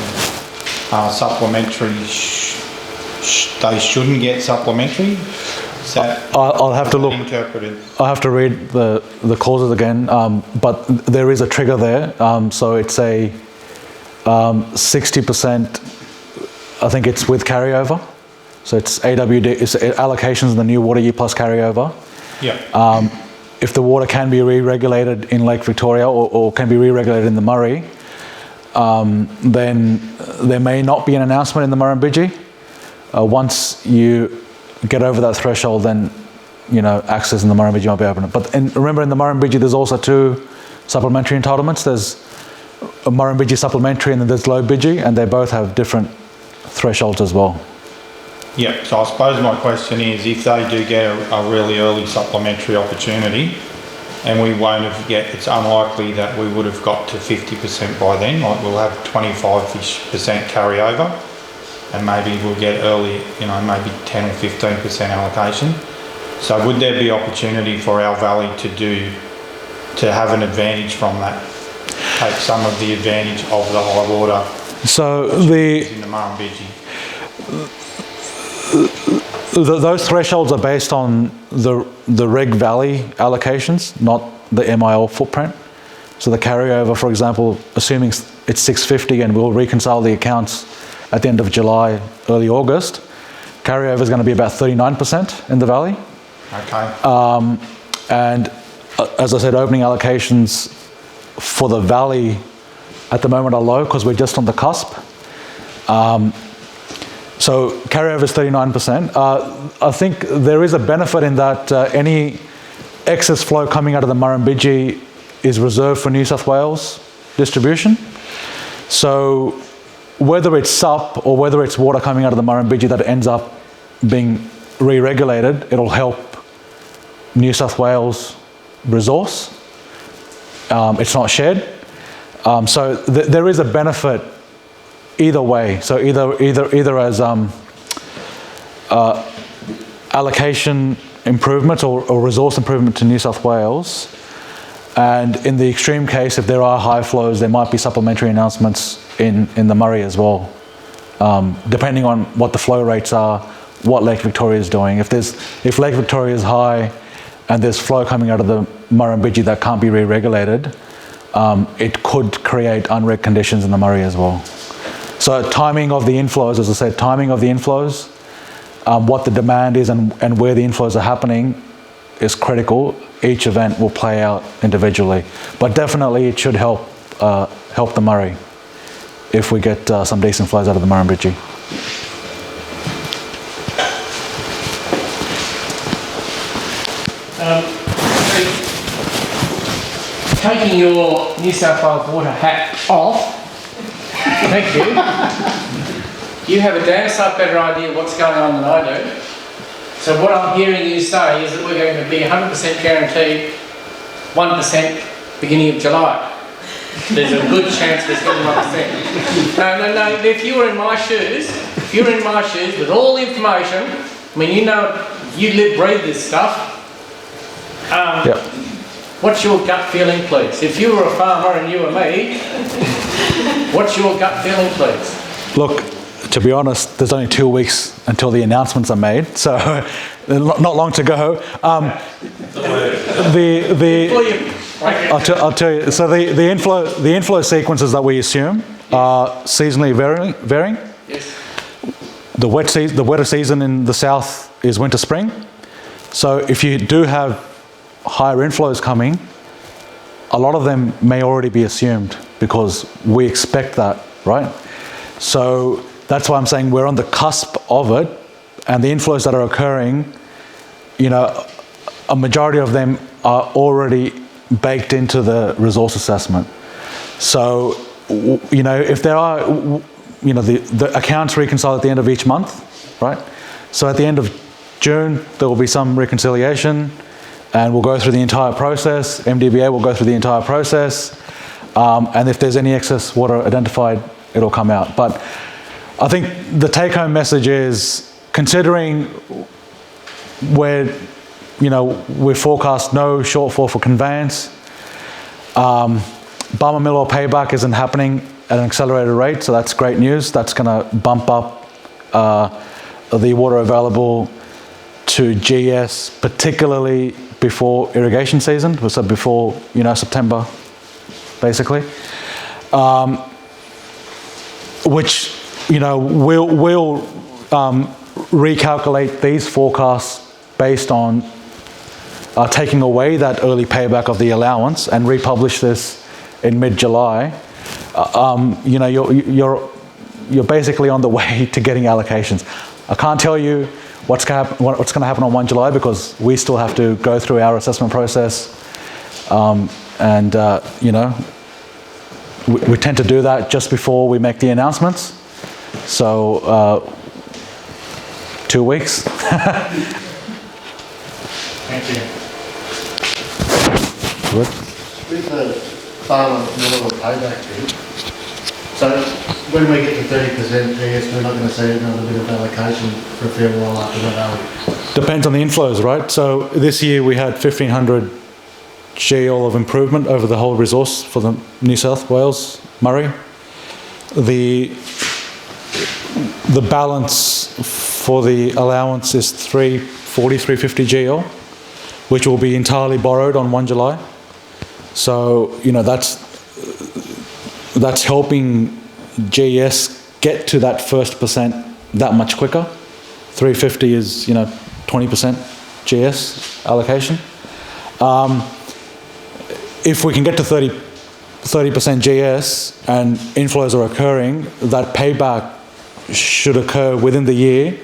supplementary, they shouldn't get supplementary? Is that I'll have to look. Interpreted? I'll have to read the clauses again, but there is a trigger there. So it's a 60%, I think it's with carryover. So it's AWD, it's allocations in the new water year plus carryover. Yeah. If the water can be re-regulated in Lake Victoria or can be re-regulated in the Murray, then there may not be an announcement in the Murrumbidgee. Once you get over that threshold, then access in the Murrumbidgee might be open. But remember, in the Murrumbidgee, there's also 2 supplementary entitlements. There's a Murrumbidgee supplementary, and then there's Low Bidgee, and they both have different thresholds as well. Yeah, so I suppose my question is, if they do get a really early supplementary opportunity, and we won't have it's unlikely that we would have got to 50% by then, like we'll have 25% carryover, and maybe we'll get early, maybe 10 or 15% allocation. So would there be opportunity for our valley to have an advantage from that? Take some of the advantage of the high water in the Murrumbidgee? Those thresholds are based on the Reg Valley allocations, not the MIL footprint. So the carryover, for example, assuming it's 650 and we'll reconcile the accounts at the end of July, early August, carryover is going to be about 39% in the valley. Okay. And as I said, opening allocations for the valley at the moment are low because we're just on the cusp. So carryover is 39%. I think there is a benefit in that any excess flow coming out of the Murrumbidgee is reserved for New South Wales distribution. So whether it's SUP or whether it's water coming out of the Murrumbidgee that ends up being re-regulated, it'll help New South Wales resource. It's not shared. So there is a benefit either way. So either as allocation improvement or resource improvement to New South Wales, and in the extreme case, if there are high flows, there might be supplementary announcements in the Murray as well. depending on what the flow rates are, what Lake Victoria is doing. If Lake Victoria is high and there's flow coming out of the Murrumbidgee that can't be re-regulated, it could create unreg conditions in the Murray as well. So timing of the inflows, as I said, timing of the inflows, what the demand is and where the inflows are happening is critical. Each event will play out individually, but definitely it should help the Murray if we get some decent flows out of the Murrumbidgee. Taking your New South Wales water hat off, thank you. You have a damn sight better idea of what's going on than I do. So what I'm hearing you say is that we're going to be 100% guaranteed 1% beginning of July. There's a good chance there's going to be 1%. No. If you were in my shoes, with all the information, I mean, you know, you live, breathe this stuff. Yep. What's your gut feeling, please? If you were a farmer and you were me, what's your gut feeling, please? Look, to be honest, there's only 2 weeks until the announcements are made, so not long to go. I'll tell you. So the inflow sequences that we assume are seasonally varying. Yes. The wetter season in the south is winter spring. So if you do have higher inflows coming, a lot of them may already be assumed because we expect that, right? So that's why I'm saying we're on the cusp of it, and the inflows that are occurring, you know, a majority of them are already baked into the resource assessment. So, you know, if there are, you know, the accounts reconcile at the end of each month, right? So at the end of June, there will be some reconciliation, and we'll go through the entire process. MDBA will go through the entire process, and if there's any excess water identified, it'll come out. But I think the take-home message is, considering we're forecast no shortfall for conveyance, Barmer Mill or payback isn't happening at an accelerated rate, so that's great news. That's going to bump up the water available to GS, particularly before irrigation season, so before, you know, September, basically. Which, you know, we'll recalculate these forecasts based on taking away that early payback of the allowance and republish this in mid-July. You know, you're basically on the way to getting allocations. I can't tell you what's going to happen on 1 July because we still have to go through our assessment process, you know, we tend to do that just before we make the announcements. So 2 weeks. Thank you. Good. With the farmer mill payback thing, so when we get to 30% GS, we're not going to see another bit of allocation for a fair while after that, are we? Depends on the inflows, right? So this year we had 1,500 GL of improvement over the whole resource for the New South Wales Murray. The balance for the allowance is 340, 350 GL, which will be entirely borrowed on 1 July. So, you know, that's helping GS get to that first percent that much quicker. 350 is, you know, 20% GS allocation. If we can get to 30% GS and inflows are occurring, that payback should occur within the year,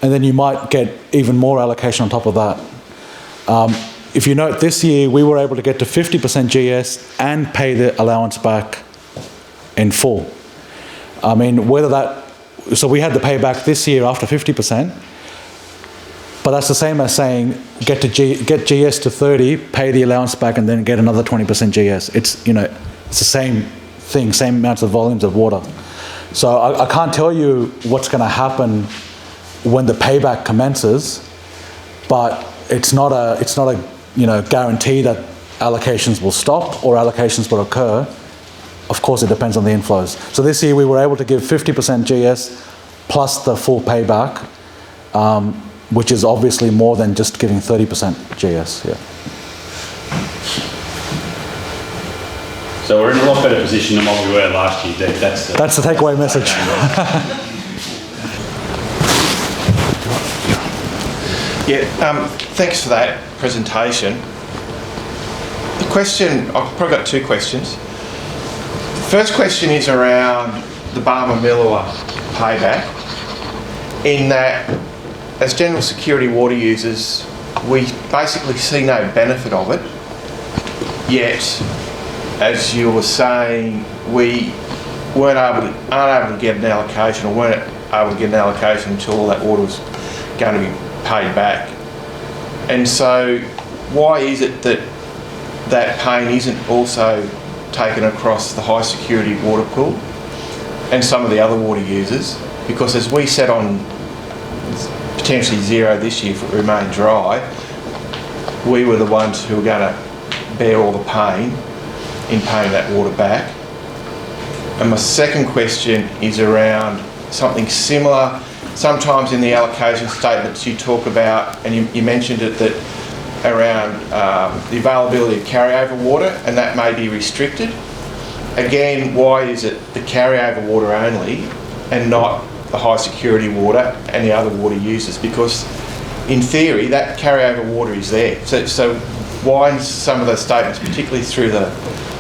and then you might get even more allocation on top of that. If you note, this year we were able to get to 50% GS and pay the allowance back in full. I mean, so we had the payback this year after 50%, but that's the same as saying get GS to 30, pay the allowance back, and then get another 20% GS. It's, you know, it's the same thing, same amounts of volumes of water. So I can't tell you what's going to happen when the payback commences, but it's not a you know, guarantee that allocations will stop or allocations will occur. of course it depends on the inflows. So this year we were able to give 50% GS plus the full payback, which is obviously more than just giving 30% GS. Yeah. So we're in a lot better position than what we were last year, Dave. That's the takeaway message. Yeah, thanks for that presentation. The question, I've probably got two questions. The first question is around the Barmer-Miller payback, in that as general security water users, we basically see no benefit of it, yet, as you were saying, we aren't able to get an allocation, or weren't able to get an allocation until all that water was going to be paid back. And so why is it that that pain isn't also taken across the high security water pool and some of the other water users? Because as we set on potentially zero this year if it remained dry, we were the ones who were going to bear all the pain in paying that water back. And my second question is around something similar. Sometimes in the allocation statements you talk about, and you mentioned it, that around the availability of carryover water, and that may be restricted. Again, why is it the carryover water only and not the high security water and the other water users? Because in theory that carryover water is there. So why in some of those statements, particularly through the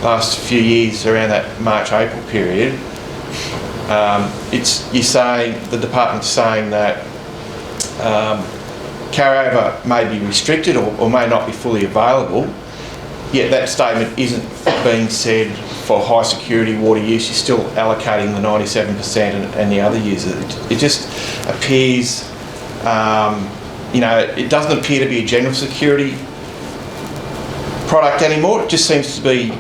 last few years around that March-April period, the department's saying that carryover may be restricted or may not be fully available, yet that statement isn't being said for high security water use. You're still allocating the 97% and the other users. It just appears, it doesn't appear to be a general security product anymore. It just seems to be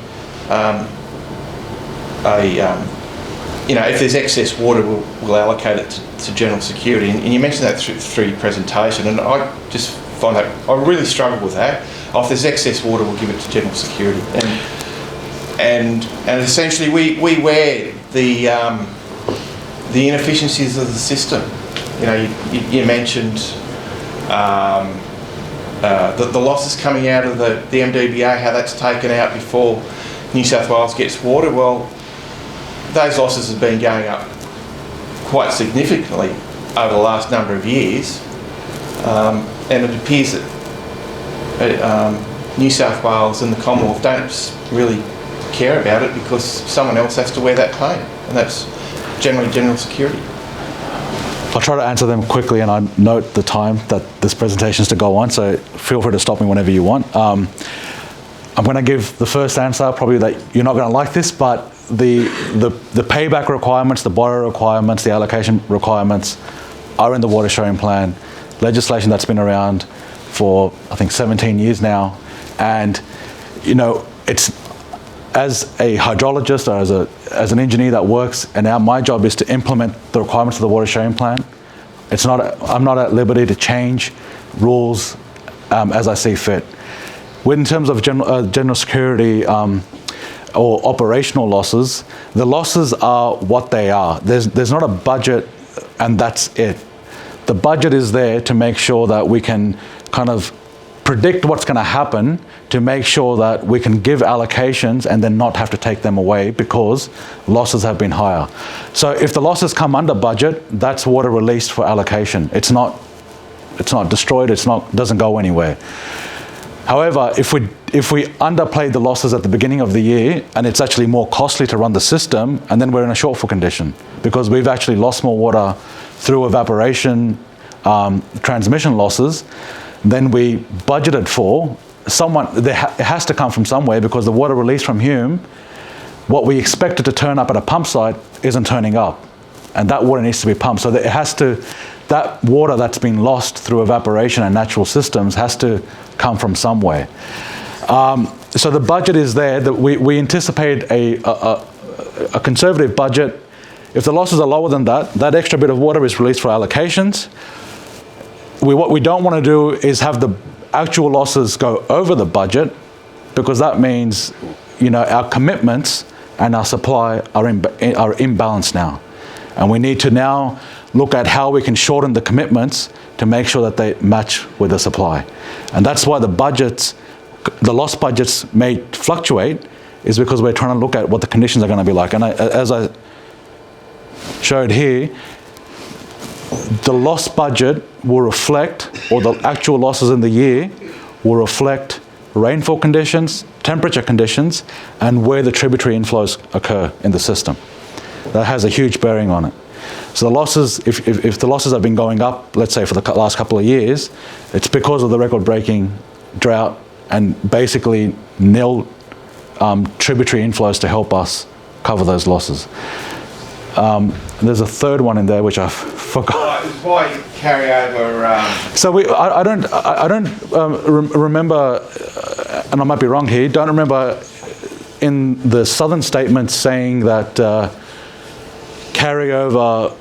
if there's excess water, we'll allocate it to general security. And you mentioned that through your presentation, and I just find that I really struggle with that. If there's excess water, we'll give it to general security. And essentially, we wear the inefficiencies of the system. You mentioned the losses coming out of the MDBA, how that's taken out before New South Wales gets water. Well, those losses have been going up quite significantly over the last number of years, and it appears that New South Wales and the Commonwealth don't really care about it because someone else has to wear that pain, and that's generally general security. I'll try to answer them quickly, and I note the time that this presentation is to go on, so feel free to stop me whenever you want. I'm going to give the first answer, probably that you're not going to like this, but the payback requirements, the borrow requirements, the allocation requirements are in the water sharing plan, legislation that's been around for I think 17 years now, and it's, as a hydrologist or as an engineer that works, and now my job is to implement the requirements of the water sharing plan. I'm not at liberty to change rules as I see fit. In terms of general security or operational losses, the losses are what they are. There's not a budget and that's it. The budget is there to make sure that we can kind of predict what's going to happen, to make sure that we can give allocations and then not have to take them away because losses have been higher. So if the losses come under budget, that's water released for allocation. It's not destroyed, doesn't go anywhere. However, if we underplay the losses at the beginning of the year, and it's actually more costly to run the system, and then we're in a shortfall condition because we've actually lost more water through evaporation, transmission losses, than we budgeted for. It has to come from somewhere because the water released from Hume, what we expected to turn up at a pump site isn't turning up, and that water needs to be pumped. So that water that's been lost through evaporation and natural systems has to come from somewhere. So the budget is there. That we anticipate a conservative budget. If the losses are lower than that extra bit of water is released for allocations. What we don't want to do is have the actual losses go over the budget, because that means our commitments and our supply are imbalanced now. And we need to now look at how we can shorten the commitments to make sure that they match with the supply. And that's why the loss budgets may fluctuate, is because we're trying to look at what the conditions are going to be like. And as I showed here, the loss budget will reflect, or the actual losses in the year will reflect rainfall conditions, temperature conditions, and where the tributary inflows occur in the system. That has a huge bearing on it. So the losses, if the losses have been going up, let's say for the last couple of years, it's because of the record-breaking drought and basically nil tributary inflows to help us cover those losses. There's a third one in there which I forgot. Why carryover? So I don't remember, and I might be wrong here. Don't remember in the southern statements saying that carryover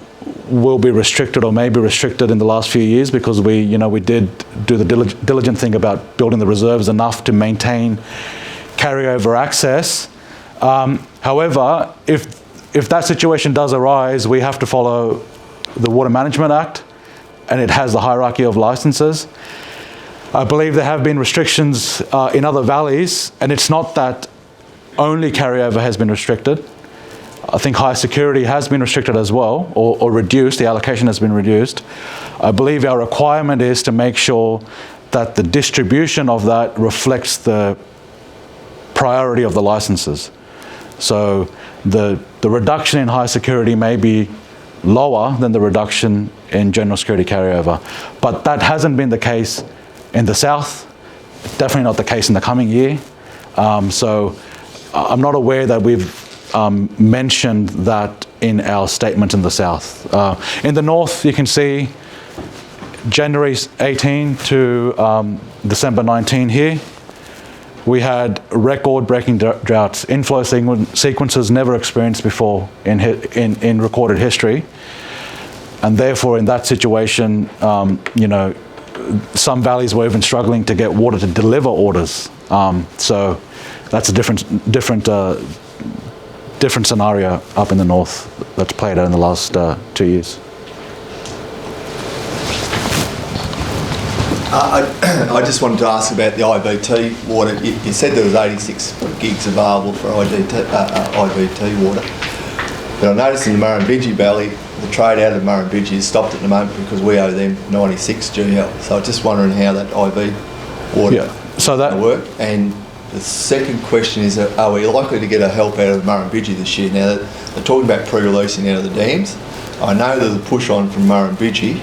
will be restricted or may be restricted in the last few years, because we did do the diligent thing about building the reserves enough to maintain carryover access. However, if that situation does arise, we have to follow the Water Management Act, and it has the hierarchy of licenses. I believe there have been restrictions in other valleys, and it's not that only carryover has been restricted. I think high security has been restricted as well, or reduced. The allocation has been reduced. I believe our requirement is to make sure that the distribution of that reflects the priority of the licenses. So the reduction in high security may be lower than the reduction in general security carryover. But that hasn't been the case in the south, definitely not the case in the coming year. So I'm not aware that we've mentioned that in our statement in the south. In the north, you can see January 18 to December 19 here. We had record-breaking droughts, inflow sequences never experienced before in recorded history. And therefore, in that situation, some valleys were even struggling to get water to deliver orders. So that's a different scenario up in the north that's played out in the last 2 years. I just wanted to ask about the IVT water. You said there was 86 gigs available for IVT water. But I noticed in the Murrumbidgee Valley, the trade out of Murrumbidgee is stopped at the moment because we owe them 96 GL. So I'm just wondering how that IV water will work. And the second question is, are we likely to get a help out of Murrumbidgee this year? Now, they're talking about pre-releasing out of the dams. I know there's a push on from Murrumbidgee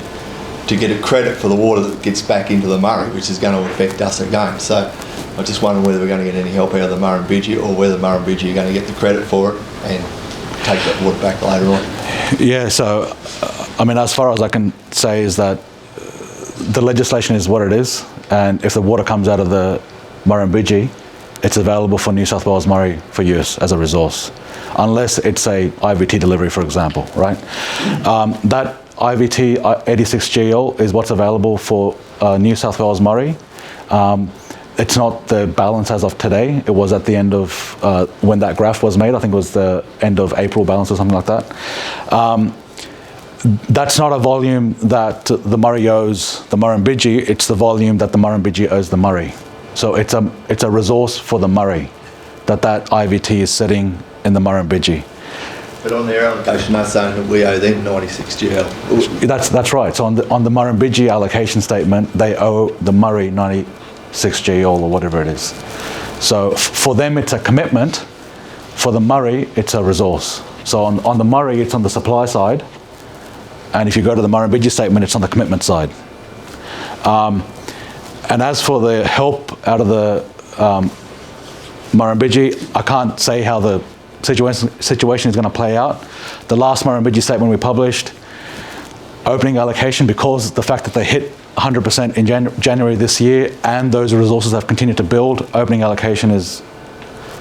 to get a credit for the water that gets back into the Murray, which is going to affect us again. So I just wonder whether we're going to get any help out of the Murrumbidgee, or whether Murrumbidgee are going to get the credit for it and take that water back later on. Yeah, so, I mean, as far as I can say is that the legislation is what it is, and if the water comes out of the Murrumbidgee, it's available for New South Wales Murray for use as a resource, unless it's a IVT delivery, for example, right? That IVT 86 GL is what's available for New South Wales Murray. It's not the balance as of today. It was at the end of when that graph was made. I think it was the end of April balance or something like that. That's not a volume that the Murray owes the Murrumbidgee. It's the volume that the Murrumbidgee owes the Murray. So it's a resource for the Murray that IVT is sitting in the Murrumbidgee. But on their allocation, they're saying that we owe them 96 GL. That's right. So on the Murrumbidgee allocation statement, they owe the Murray 96 GL or whatever it is. So for them, it's a commitment. For the Murray, it's a resource. So on the Murray, it's on the supply side. And if you go to the Murrumbidgee statement, it's on the commitment side. And as for the help out of the Murrumbidgee, I can't say how the situation is going to play out. The last Murrumbidgee statement we published, opening allocation, because the fact that they hit 100% in January this year, and those resources have continued to build, opening allocation is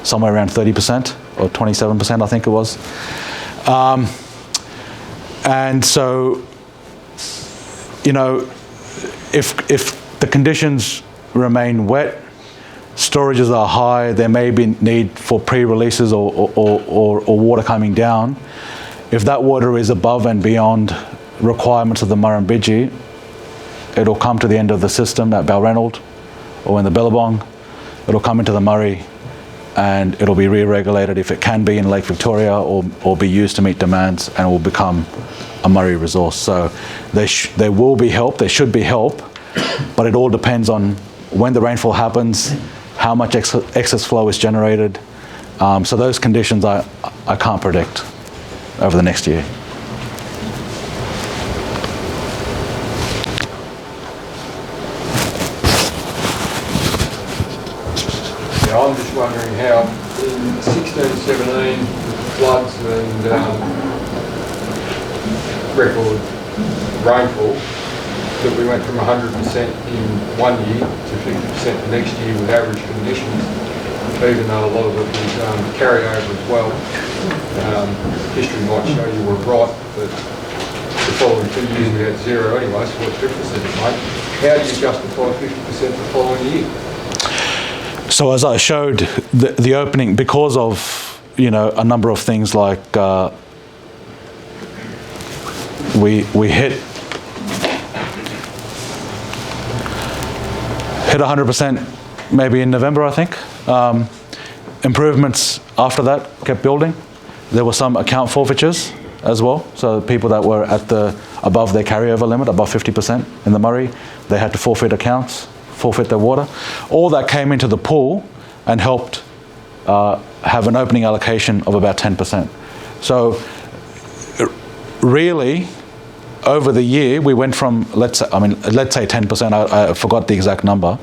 somewhere around 30% or 27%, I think it was. And so, if the conditions remain wet, storages are high, there may be need for pre-releases or water coming down. If that water is above and beyond requirements of the Murrumbidgee, it'll come to the end of the system at Balranald or in the Billabong. It'll come into the Murray and it'll be re-regulated if it can be in Lake Victoria or be used to meet demands, and it will become a Murray resource. So there will be help, there should be help, but it all depends on when the rainfall happens, how much excess flow is generated. So those conditions I can't predict over the next year. Yeah, I'm just wondering how in 16-17 floods and record rainfall, that we went from 100% in one year to 50% the next year with average conditions, even though a lot of it was carryover as well. History might show you were right, but the following 2 years we had zero anyway, so what difference did it make? How do you justify 50% the following year? So as I showed, the opening, because of, you know, a number of things like we hit 100% maybe in November, I think. Improvements after that kept building. There were some account forfeitures as well. So people that were at above their carryover limit, above 50% in the Murray, they had to forfeit accounts, forfeit their water. All that came into the pool and helped have an opening allocation of about 10%. So really, over the year, we went from, let's say 10%, I forgot the exact number,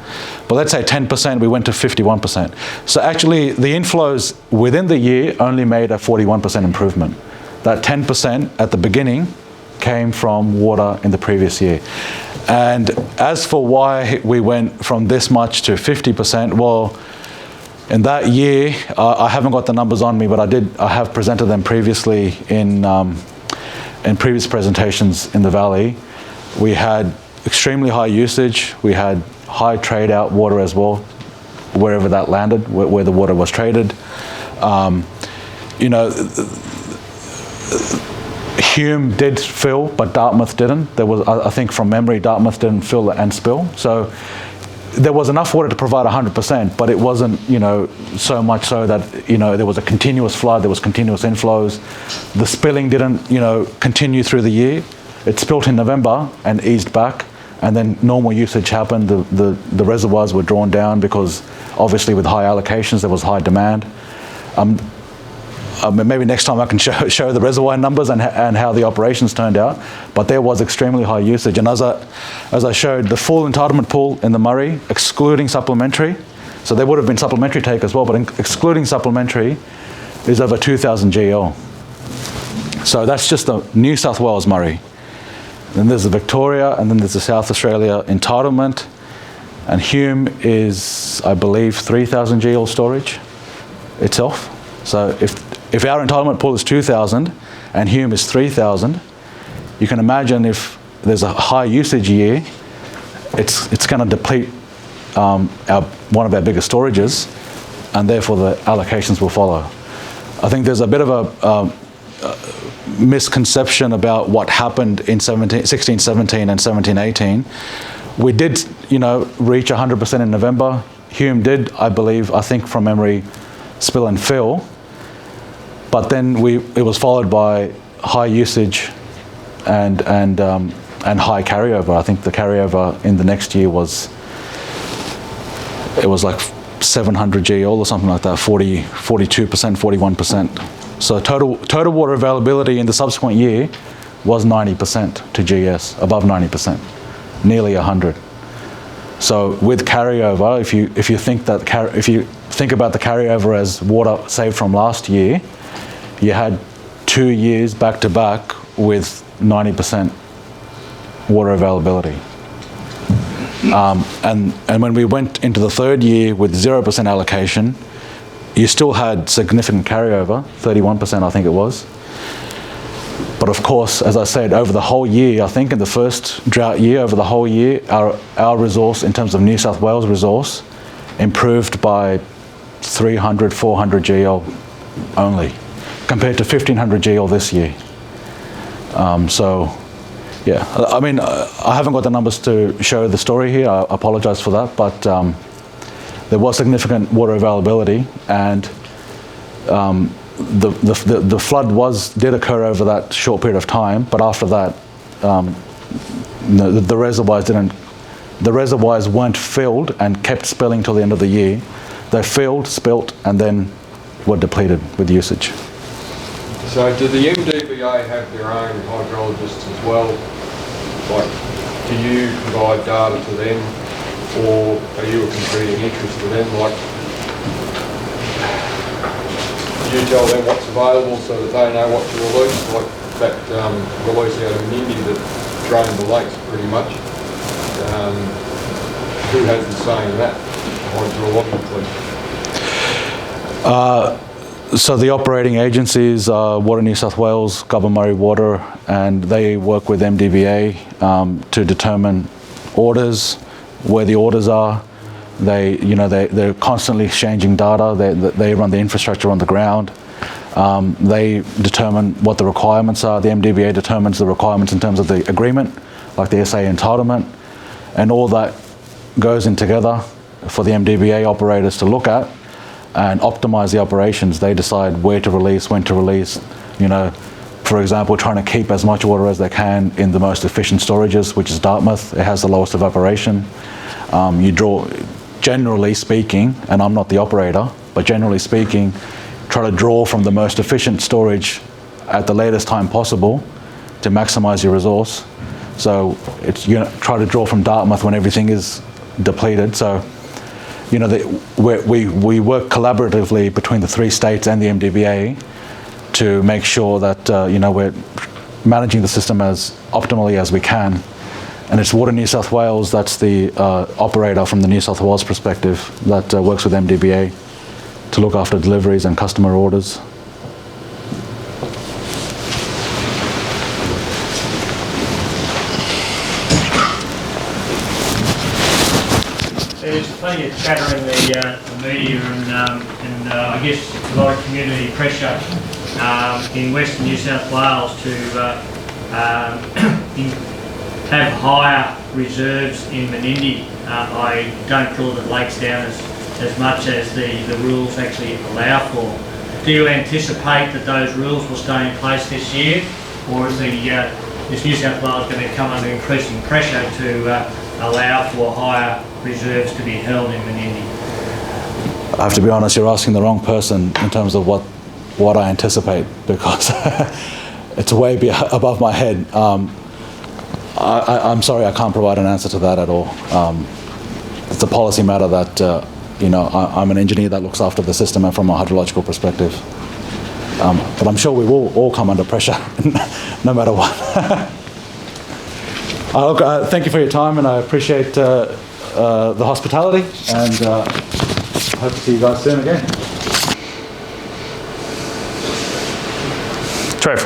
but let's say 10%, we went to 51%. So actually, the inflows within the year only made a 41% improvement. That 10% at the beginning came from water in the previous year. And as for why we went from this much to 50%, well, in that year, I haven't got the numbers on me, but I have presented them previously in previous presentations in the Valley. We had extremely high usage. We had high trade out water as well, wherever that landed, where the water was traded. You know, Hume did fill, but Dartmouth didn't. There was, I think from memory, Dartmouth didn't fill and spill. So there was enough water to provide 100%, but it wasn't, you know, so much so that, you know, there was a continuous flood, there was continuous inflows. The spilling didn't, you know, continue through the year. It spilt in November and eased back, and then normal usage happened. The reservoirs were drawn down because obviously with high allocations there was high demand. Maybe next time I can show the reservoir numbers and how the operations turned out, but there was extremely high usage. And as I showed, the full entitlement pool in the Murray, excluding supplementary, so there would have been supplementary take as well, but excluding supplementary, is over 2,000 GL. So that's just the New South Wales Murray. Then there's the Victoria, and then there's the South Australia entitlement, and Hume is, I believe, 3,000 GL storage itself. So if our entitlement pool is 2,000 and Hume is 3,000, you can imagine if there's a high usage year, it's going to deplete one of our biggest storages, and therefore the allocations will follow. I think there's a bit of a misconception about what happened in 16-17 and 17-18. We did, you know, reach 100% in November. Hume did, I think from memory, spill and fill. But then it was followed by high usage and high carryover. I think the carryover in the next year was like 700 GL or something like that, 42%, 41%. So total water availability in the subsequent year was 90% to GS, above 90%, nearly 100. So with carryover, if you think about the carryover as water saved from last year, you had 2 years back to back with 90% water availability. And when we went into the third year with 0% allocation, you still had significant carryover, 31% I think it was. But of course, as I said, over the whole year, I think in the first drought year, over the whole year, our resource in terms of New South Wales resource improved by 300, 400 GL only, compared to 1500 GL this year. So, yeah, I mean, I haven't got the numbers to show the story here. I apologise for that, but there was significant water availability, and the flood did occur over that short period of time. But after that, the reservoirs weren't filled and kept spilling till the end of the year. They filled, spilt, and then were depleted with usage. So do the MDBA have their own hydrologists as well? Like, do you provide data to them, or are you a competing interest to them? Like, do you tell them what's available so that they know what to release? Like that release out of Menindee that drained the lakes pretty much. Who has the say in that hydrologically? So the operating agencies are Water New South Wales, Goulburn-Murray Water, and they work with MDBA to determine orders, where the orders are. They're constantly exchanging data. They run the infrastructure on the ground. They determine what the requirements are. The MDBA determines the requirements in terms of the agreement, like the SA entitlement, and all that goes in together for the MDBA operators to look at and optimize the operations. They decide where to release, when to release. For example, trying to keep as much water as they can in the most efficient storages, which is Dartmouth. It has the lowest evaporation. You draw, generally speaking, and I'm not the operator, but generally speaking, try to draw from the most efficient storage at the latest time possible to maximize your resource. So it's try to draw from Dartmouth when everything is depleted. So we work collaboratively between the 3 states and the MDBA to make sure that we're managing the system as optimally as we can. And it's Water New South Wales that's the operator from the New South Wales perspective that works with MDBA to look after deliveries and customer orders. There's plenty of chatter in the media and I guess a lot of community pressure in Western New South Wales to have higher reserves in Menindee. I don't draw the lakes down as much as the rules actually allow for. Do you anticipate that those rules will stay in place this year, or is New South Wales going to come under increasing pressure to allow for higher reserves to be held in Menindee? I have to be honest, you're asking the wrong person in terms of what I anticipate, because it's way above my head. I'm sorry, I can't provide an answer to that at all. It's a policy matter that, I'm an engineer that looks after the system and from a hydrological perspective. But I'm sure we will all come under pressure, no matter what. Thank you for your time, and I appreciate the hospitality, and hope to see you guys soon again. Trev.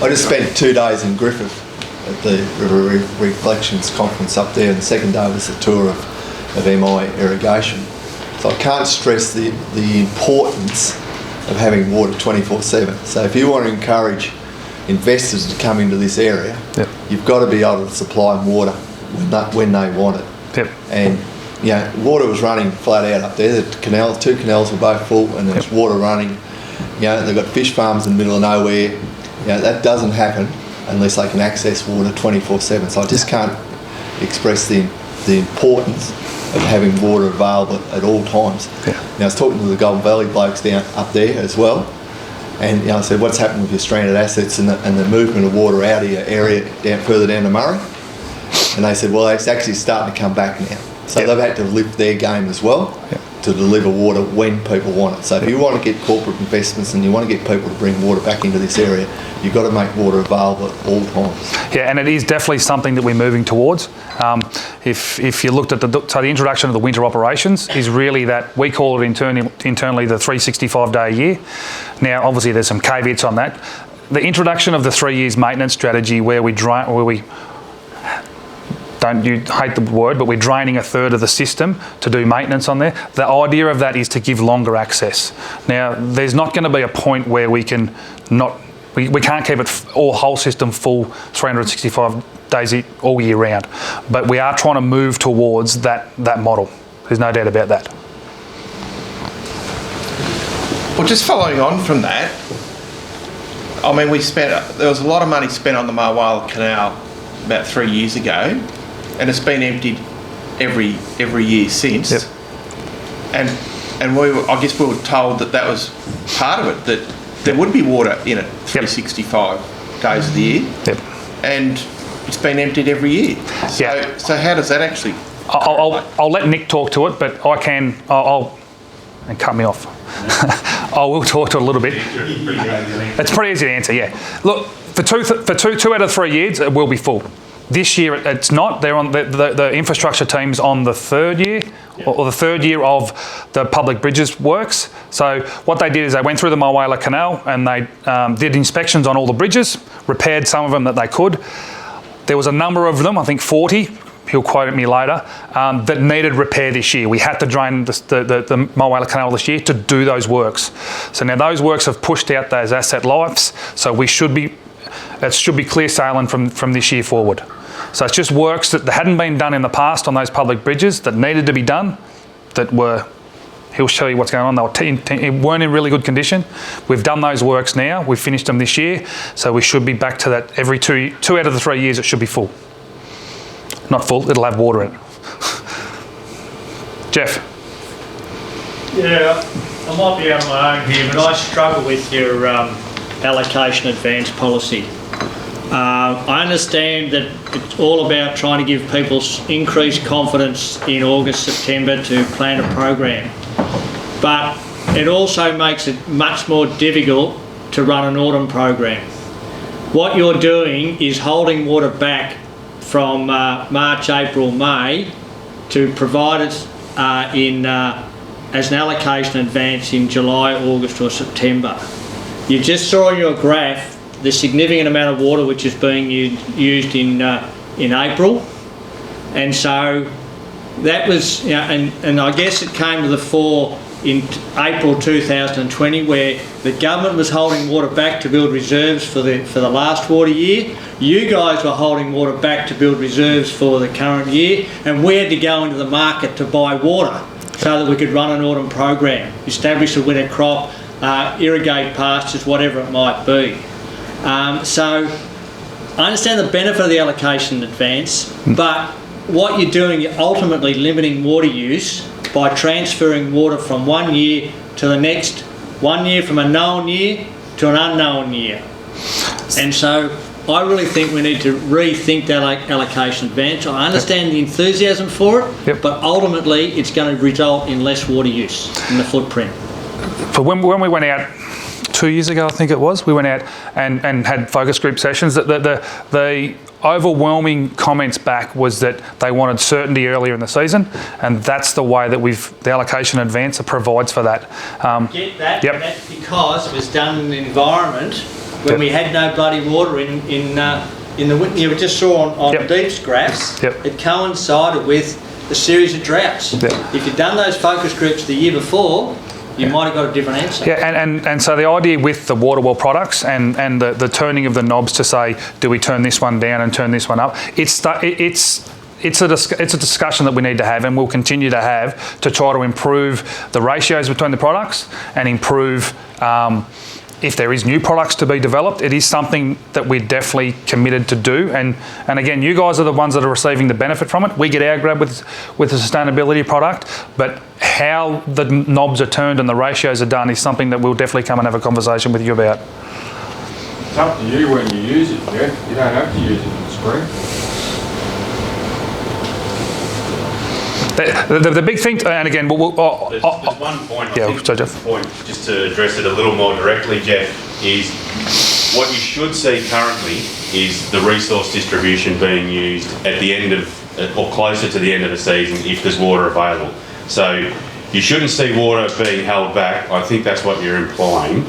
I just spent 2 days in Griffith at the River Reflections Conference up there, and the second day was a tour of MI irrigation. So I can't stress the importance of having water 24/7. So if you want to encourage investors to come into this area, you've got to be able to supply them water when they want it. And water was running flat out up there. The canals, 2 canals were both full, and there's water running. They've got fish farms in the middle of nowhere. That doesn't happen unless they can access water 24/7. So I just can't express the importance of having water available at all times. I was talking to the Golden Valley blokes down up there as well, and I said, what's happened with your stranded assets and the movement of water out of your area further down the Murray? And they said, well, it's actually starting to come back now. So they've had to lift their game as well to deliver water when people want it. So if you want to get corporate investments and you want to get people to bring water back into this area, you've got to make water available at all times. Yeah, and it is definitely something that we're moving towards. If you looked at the introduction of the winter operations is really that we call it internally the 365-day a year. Now, obviously, there's some caveats on that. The introduction of the 3 years maintenance strategy where we you hate the word, but we're draining a third of the system to do maintenance on there. The idea of that is to give longer access. Now, there's not going to be a point where we can not, we can't keep it whole system full 365 days all year round, but we are trying to move towards that model. There's no doubt about that. Well, just following on from that, I mean, there was a lot of money spent on the Wakool Canal about 3 years ago, and it's been emptied every year since. Yep. And I guess we were told that was part of it, that there would be water in it 365 days of the year. Yep. And it's been emptied every year. So how does that actually? I'll let Nick talk to it, but and cut me off. I will talk to it a little bit. It's pretty easy to answer, yeah. Look, for two out of 3 years, it will be full. This year, it's not. They're on the infrastructure team's on the third year, or the third year of the public bridges works. So what they did is they went through the Wakool Canal and they did inspections on all the bridges, repaired some of them that they could. There was a number of them, I think 40. He'll quote me later, that needed repair this year. We had to drain the Wakool Canal this year to do those works. So now those works have pushed out those asset lives, so it should be clear sailing from this year forward. So it's just works that hadn't been done in the past on those public bridges that needed to be done, he'll show you what's going on. They weren't in really good condition. We've done those works now. We've finished them this year, so we should be back to that every two out of the 3 years. It should be full. Not full, it'll have water in it. Jeff? Yeah, I might be on my own here, but I struggle with your allocation advance policy. I understand that it's all about trying to give people increased confidence in August, September to plan a program. But it also makes it much more difficult to run an autumn program. What you're doing is holding water back from March, April, May to provide it as an allocation advance in July, August or September. You just saw in your graph the significant amount of water which is being used in April, and so that was, and I guess it came to the fore in April 2020, where the government was holding water back to build reserves for the last water year. You guys were holding water back to build reserves for the current year, and we had to go into the market to buy water so that we could run an autumn program, establish a winter crop, irrigate pastures, whatever it might be. So I understand the benefit of the allocation advance, but what you're doing, you're ultimately limiting water use by transferring water from 1 year to the next, 1 year from a known year to an unknown year. And so I really think we need to rethink that allocation advance. I understand the enthusiasm for it, but ultimately it's going to result in less water use in the footprint. But when we went out 2 years ago, I think it was, we went out and had focus group sessions. The overwhelming comments back was that they wanted certainty earlier in the season, and that's the way that the allocation advance provides for that. Get that, and that's because it was done in an environment when we had no bloody water in the winter. You just saw on Deep's graphs, it coincided with a series of droughts. If you'd done those focus groups the year before, you might have got a different answer. Yeah, and so the idea with the water well products and the turning of the knobs to say, do we turn this one down and turn this one up? It's a discussion that we need to have, and we'll continue to have, to try to improve the ratios between the products and improve if there is new products to be developed. It is something that we're definitely committed to do, and again, you guys are the ones that are receiving the benefit from it. We get our grab with the sustainability product, but how the knobs are turned and the ratios are done is something that we'll definitely come and have a conversation with you about. It's up to you when you use it, Jeff. You don't have to use it in the spring. The big thing, and again, there's one point, I think the point, just to address it a little more directly, Jeff, is what you should see currently is the resource distribution being used at the end of, or closer to the end of the season if there's water available. So you shouldn't see water being held back. I think that's what you're implying,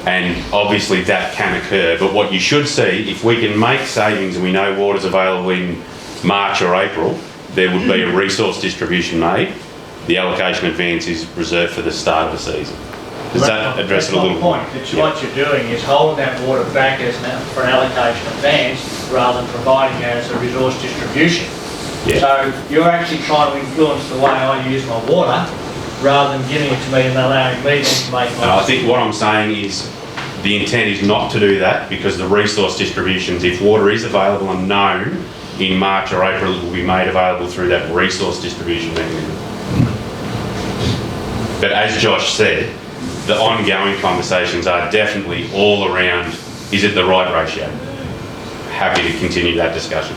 and obviously that can occur, but what you should see, if we can make savings and we know water's available in March or April, there would be a resource distribution made. The allocation advance is reserved for the start of the season. Does that address it a little point? What you're doing is holding that water back as for an allocation advance rather than providing it as a resource distribution. Yeah. So you're actually trying to influence the way I use my water rather than giving it to me and allowing me then to make my... I think what I'm saying is the intent is not to do that, because the resource distributions, if water is available and known in March or April, it will be made available through that resource distribution mechanism. But as Josh said, the ongoing conversations are definitely all around, is it the right ratio? Happy to continue that discussion.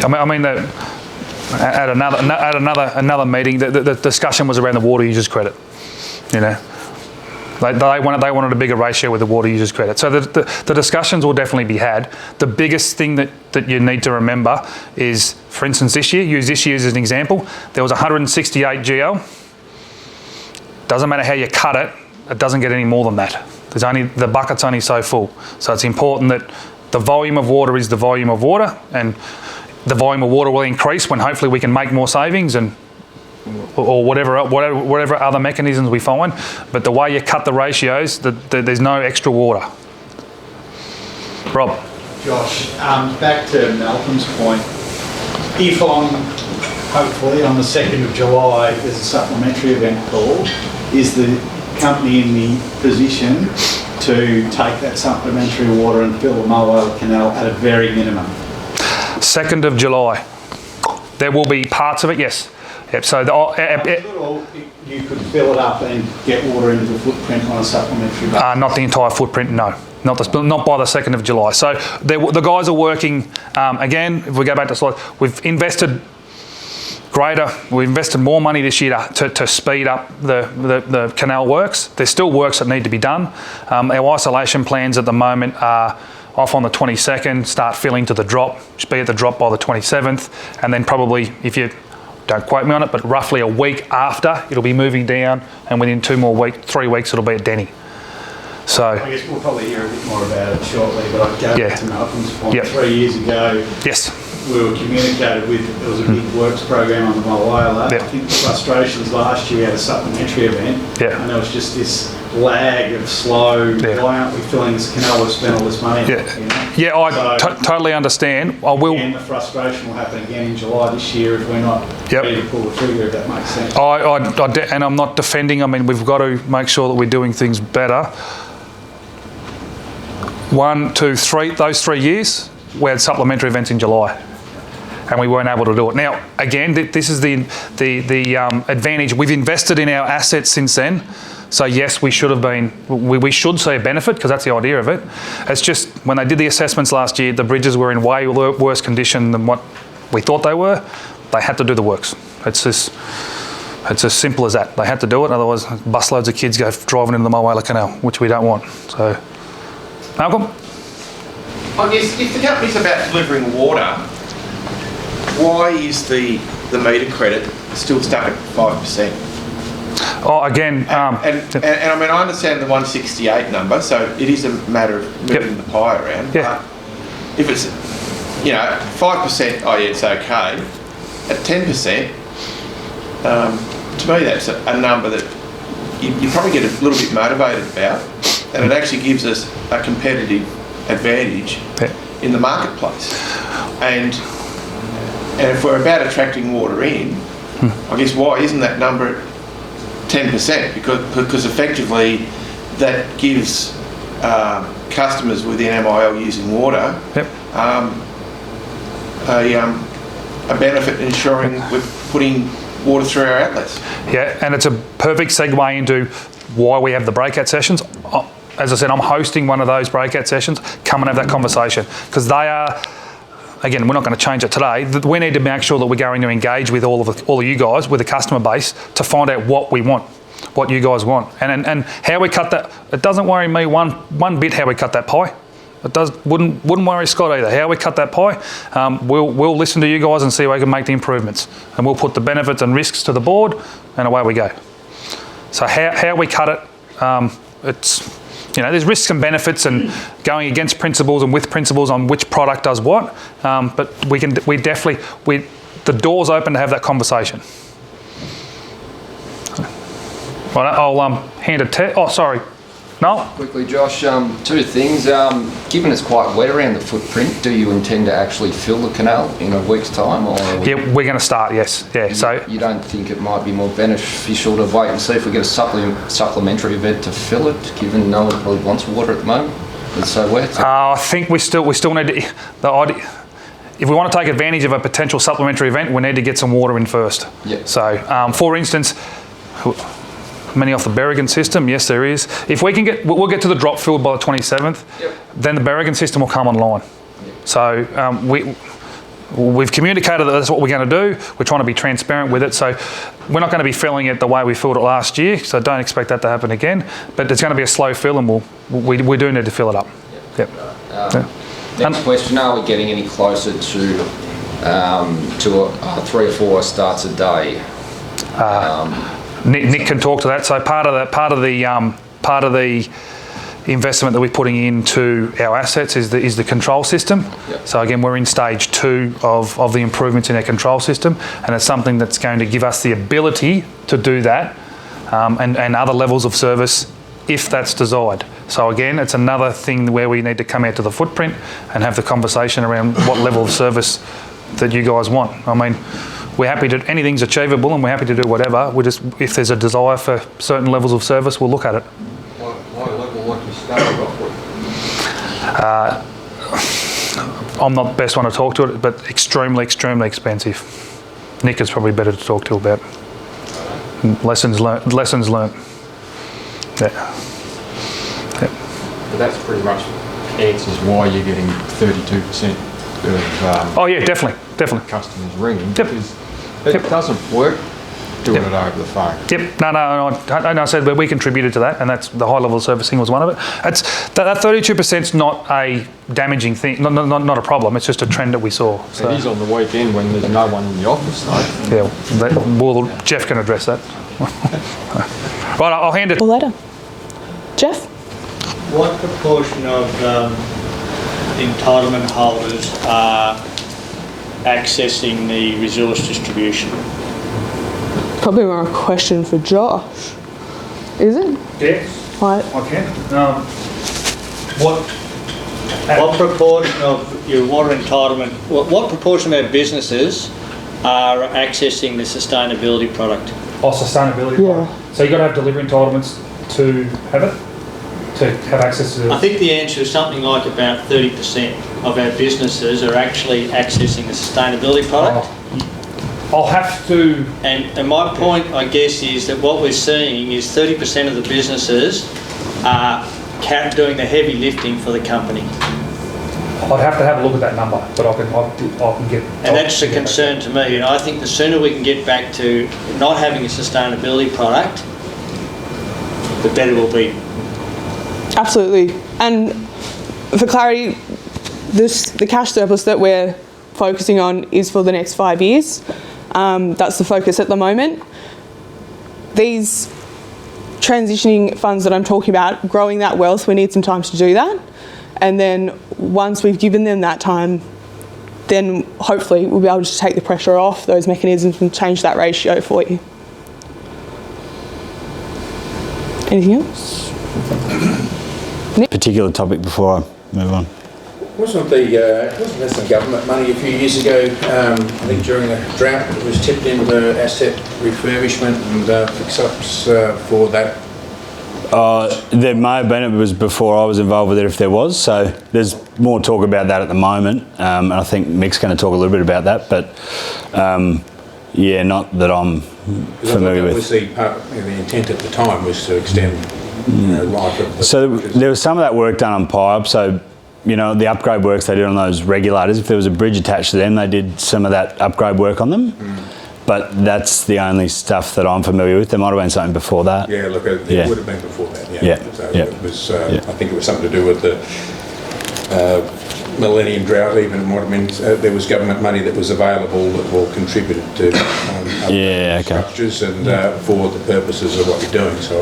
I mean at another meeting, the discussion was around the water users credit. You know, they wanted a bigger ratio with the water users credit. So the discussions will definitely be had. The biggest thing that you need to remember is, for instance, this year, use this year as an example, there was 168 GL. Doesn't matter how you cut it, it doesn't get any more than that. The bucket's only so full. So it's important that the volume of water is the volume of water, and the volume of water will increase when hopefully we can make more savings or whatever other mechanisms we find. But the way you cut the ratios, there's no extra water. Rob. Josh, back to Malcolm's point. If hopefully on the 2nd of July there's a supplementary event called, is the company in the position to take that supplementary water and fill the Mulwala Canal at a very minimum? 2nd of July. There will be parts of it, yes. Yep. So you could fill it up and get water into the footprint on a supplementary basis? Not the entire footprint, no. Not by the 2nd of July. So the guys are working, again, if we go back to slide, we've invested more money this year to speed up the canal works. There's still works that need to be done. Our isolation plans at the moment are off on the 22nd, start filling to the drop, should be at the drop by the 27th, and then probably, if you don't quote me on it, but roughly a week after, it'll be moving down, and within 3 weeks it'll be at Denny. So I guess we'll probably hear a bit more about it shortly, but I'd go back to Malcolm's point. 3 years ago, we were communicated with, there was a big works program on the Mulwala. I think the frustrations last year we had a supplementary event, and there was just this lag of slow, why aren't we filling this canal, we've spent all this money on it, you know? I totally understand. I will. And the frustration will happen again in July this year if we're not ready to pull the trigger, if that makes sense. And I'm not defending, I mean, we've got to make sure that we're doing things better. 1, 2, 3, those 3 years, we had supplementary events in July, and we weren't able to do it. Now, again, this is the advantage. We've invested in our assets since then, so yes, we should have been. We should see a benefit, because that's the idea of it. It's just when they did the assessments last year, the bridges were in way worse condition than what we thought they were. They had to do the works. It's as simple as that. They had to do it, otherwise busloads of kids go driving into the Mulwala Canal, which we don't want. So. Malcolm? I guess if the company's about delivering water, why is the meter credit still stuck at 5%? Oh, again... and I mean, I understand the 168 number, so it is a matter of moving the pie around. But if it's, 5%, oh yeah, it's okay. At 10%, to me that's a number that you probably get a little bit motivated about, and it actually gives us a competitive advantage in the marketplace. And if we're about attracting water in, I guess why isn't that number at 10%? Because effectively that gives customers within MIL using water a benefit in ensuring we're putting water through our outlets. Yeah, and it's a perfect segue into why we have the breakout sessions. As I said, I'm hosting one of those breakout sessions. Come and have that conversation, because they are, again, we're not going to change it today. We need to make sure that we're going to engage with all of you guys, with the customer base, to find out what we want, what you guys want, and how we cut that. It doesn't worry me one bit how we cut that pie. It wouldn't worry Scott either. How we cut that pie, we'll listen to you guys and see how we can make the improvements, and we'll put the benefits and risks to the board, and away we go. So how we cut it, it's there's risks and benefits and going against principles and with principles on which product does what. But the door's open to have that conversation. Right, I'll hand it to. Oh, sorry. No? Quickly, Josh, two things. Given it's quite wet around the footprint, do you intend to actually fill the canal in a week's time? Or yeah, we're going to start, yes. Yeah. So you don't think it might be more beneficial to wait and see if we get a supplementary event to fill it, given no one probably wants water at the moment? It's so wet. I think we still need to. If we want to take advantage of a potential supplementary event, we need to get some water in first. Yeah. So, for instance, many off the Berrigan system, yes, there is. If we can we'll get to the drop filled by the 27th. Yep. Then the Berrigan system will come online. Yep. So we've communicated that that's what we're going to do. We're trying to be transparent with it. So we're not going to be filling it the way we filled it last year. So don't expect that to happen again. But it's going to be a slow fill, and we do need to fill it up. Yep. Next question: are we getting any closer to 3 or 4 starts a day? Nick can talk to that. So part of the investment that we're putting into our assets is the control system. Yep. So again, we're in stage 2 of the improvements in our control system, and it's something that's going to give us the ability to do that and other levels of service if that's desired. So again, it's another thing where we need to come out to the footprint and have the conversation around what level of service that you guys want. I mean, we're happy to, anything's achievable and we're happy to do whatever. If there's a desire for certain levels of service, we'll look at it. What level would you start off with? I'm not the best one to talk to it, but extremely, extremely expensive. Nick is probably better to talk to about lessons learned. Yeah. But that's pretty much answers why you're getting 32% of oh yeah, definitely. Customers ringing, because it doesn't work doing it over the phone. Yep. No. I said we contributed to that, and that's the high level of servicing was one of it. It's that 32% is not a damaging thing, not a problem. It's just a trend that we saw. So. It is on the weekend when there's no one in the office, though. Yeah. Jeff can address that. Right, I'll hand it. Later. Jeff. What proportion of entitlement holders are accessing the resource distribution? Probably more a question for Josh. Is it? Yes. Right. I can. What proportion of your water entitlement, what proportion of our businesses are accessing the sustainability product? Oh, sustainability product. So you've got to have delivery entitlements to have it? To have access to it? I think the answer is something like about 30% of our businesses are actually accessing the sustainability product. I'll have to... And my point, I guess, is that what we're seeing is 30% of the businesses are doing the heavy lifting for the company. I'd have to have a look at that number, but I can get... And that's a concern to me. And I think the sooner we can get back to not having a sustainability product, the better we'll be. Absolutely. And for clarity, the cash surplus that we're focusing on is for the next 5 years. That's the focus at the moment. These transitioning funds that I'm talking about, growing that wealth, we need some time to do that. And then once we've given them that time, then hopefully we'll be able to take the pressure off those mechanisms and change that ratio for you. Anything else? Particular topic before I move on. Wasn't there some government money a few years ago, I think during the drought, it was tipped into asset refurbishment and fix-ups for that? There may have been, it was before I was involved with it if there was, so there's more talk about that at the moment, and I think Mick's going to talk a little bit about that, but yeah, not that I'm familiar with. Was the intent at the time was to extend life of the... So there was some of that work done on pipe, so the upgrade works they did on those regulators, if there was a bridge attached to them, they did some of that upgrade work on them. But that's the only stuff that I'm familiar with. There might have been something before that. Yeah, look, it would have been before that, yeah. So it was, I think it was something to do with the Millennium Drought even. It might have been, there was government money that was available that will contribute to structures and for the purposes of what you're doing. So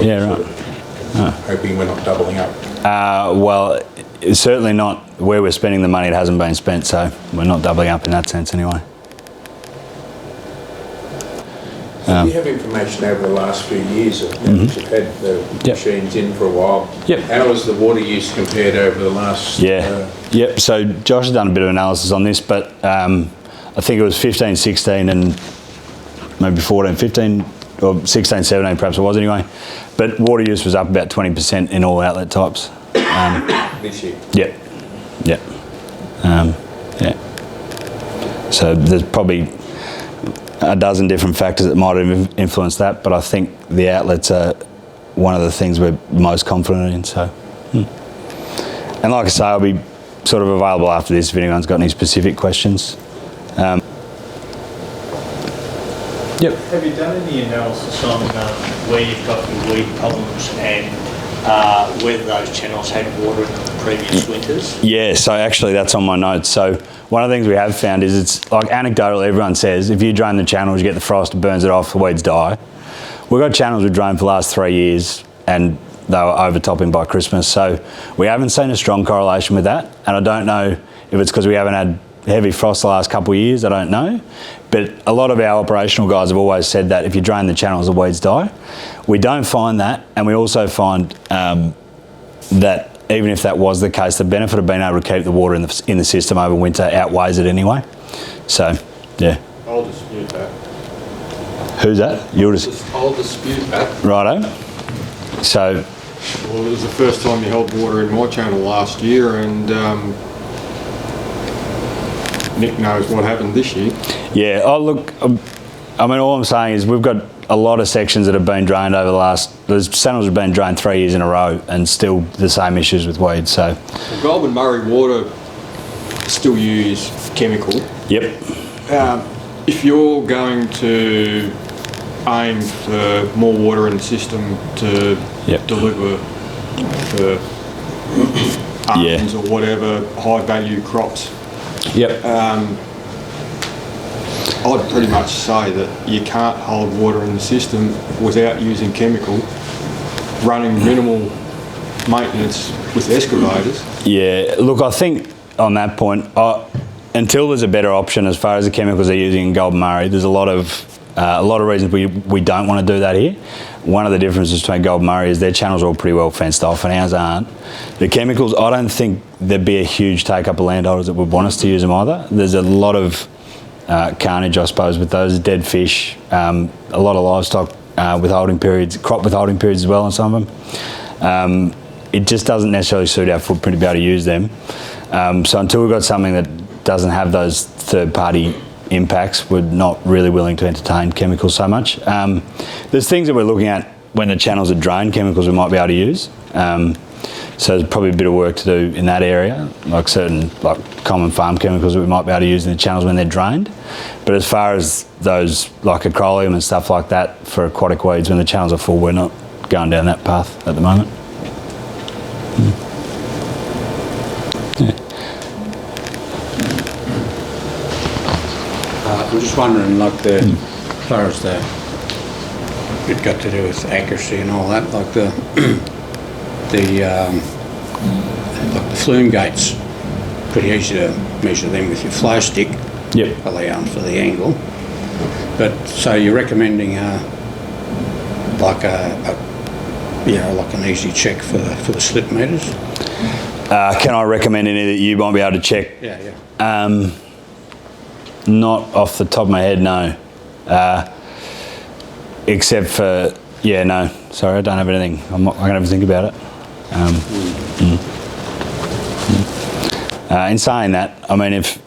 I'm hoping we're not doubling up. Well, it's certainly not where we're spending the money. It hasn't been spent, so we're not doubling up in that sense anyway. Do you have information over the last few years of you've had the machines in for a while? Yep. How has the water use compared over the last... Yep, so Josh has done a bit of analysis on this, but I think it was 15, 16 and maybe 14, 15 or 16, 17 perhaps it was anyway. But water use was up about 20% in all outlet types. This year? Yep, yep, yeah. So there's probably a dozen different factors that might have influenced that, but I think the outlets are one of the things we're most confident in. So, and like I say, I'll be sort of available after this if anyone's got any specific questions. Yep. Have you done any analysis on where you've got your weed problems and whether those channels had water in the previous winters? Yeah, so actually that's on my notes. So one of the things we have found is it's like anecdotal, everyone says, if you drain the channels, you get the frost, it burns it off, the weeds die. We've got channels we've drained for the last 3 years and they were overtopping by Christmas. So we haven't seen a strong correlation with that. And I don't know if it's because we haven't had heavy frost the last couple of years, I don't know. But a lot of our operational guys have always said that if you drain the channels, the weeds die. We don't find that, and we also find that even if that was the case, the benefit of being able to keep the water in the system over winter outweighs it anyway. So, yeah. I'll dispute that. Who's that? I'll dispute that. Righto. So. Well, it was the first time you held water in my channel last year, and Nick knows what happened this year. Yeah, oh look, I mean, all I'm saying is we've got a lot of sections that have been drained over those channels have been drained 3 years in a row and still the same issues with weeds, so. Well, Goulburn Murray water still use chemical. Yep. If you're going to aim for more water in the system to deliver for almonds or whatever high value crops, I'd pretty much say that you can't hold water in the system without using chemical, running minimal maintenance with excavators. Yeah, look, I think on that point, until there's a better option as far as the chemicals they're using in Goulburn Murray, there's a lot of reasons we don't want to do that here. One of the differences between Goulburn Murray is their channels are all pretty well fenced off and ours aren't. The chemicals, I don't think there'd be a huge take up of landholders that would want us to use them either. There's a lot of carnage, I suppose, with those dead fish, a lot of livestock withholding periods, crop withholding periods as well on some of them. It just doesn't necessarily suit our footprint to be able to use them. So until we've got something that doesn't have those third-party impacts, we're not really willing to entertain chemicals so much. There's things that we're looking at when the channels are drained, chemicals we might be able to use. So there's probably a bit of work to do in that area, like certain common farm chemicals that we might be able to use in the channels when they're drained. But as far as those like acroleum and stuff like that for aquatic weeds when the channels are full, we're not going down that path at the moment. I'm just wondering, like as far as it got to do with accuracy and all that, like the flume gates, pretty easy to measure them with your flow stick, allowing for the angle. But so you're recommending like an easy check for the slip meters? Can I recommend any that you might be able to check? Yeah. Not off the top of my head, no. Except for, no. Sorry, I don't have anything. I'm going to have to think about it. In saying that, I mean, if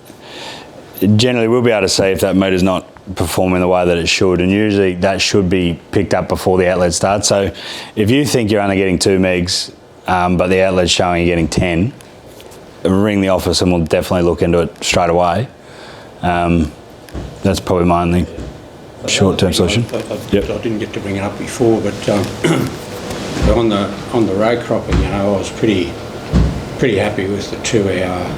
generally we'll be able to see if that meter's not performing the way that it should, and usually that should be picked up before the outlet starts. So if you think you're only getting 2 megs, but the outlet's showing you're getting 10, ring the office and we'll definitely look into it straight away. That's probably my only short-term solution. I didn't get to bring it up before, but on the row cropping, I was pretty happy with the 2-hour,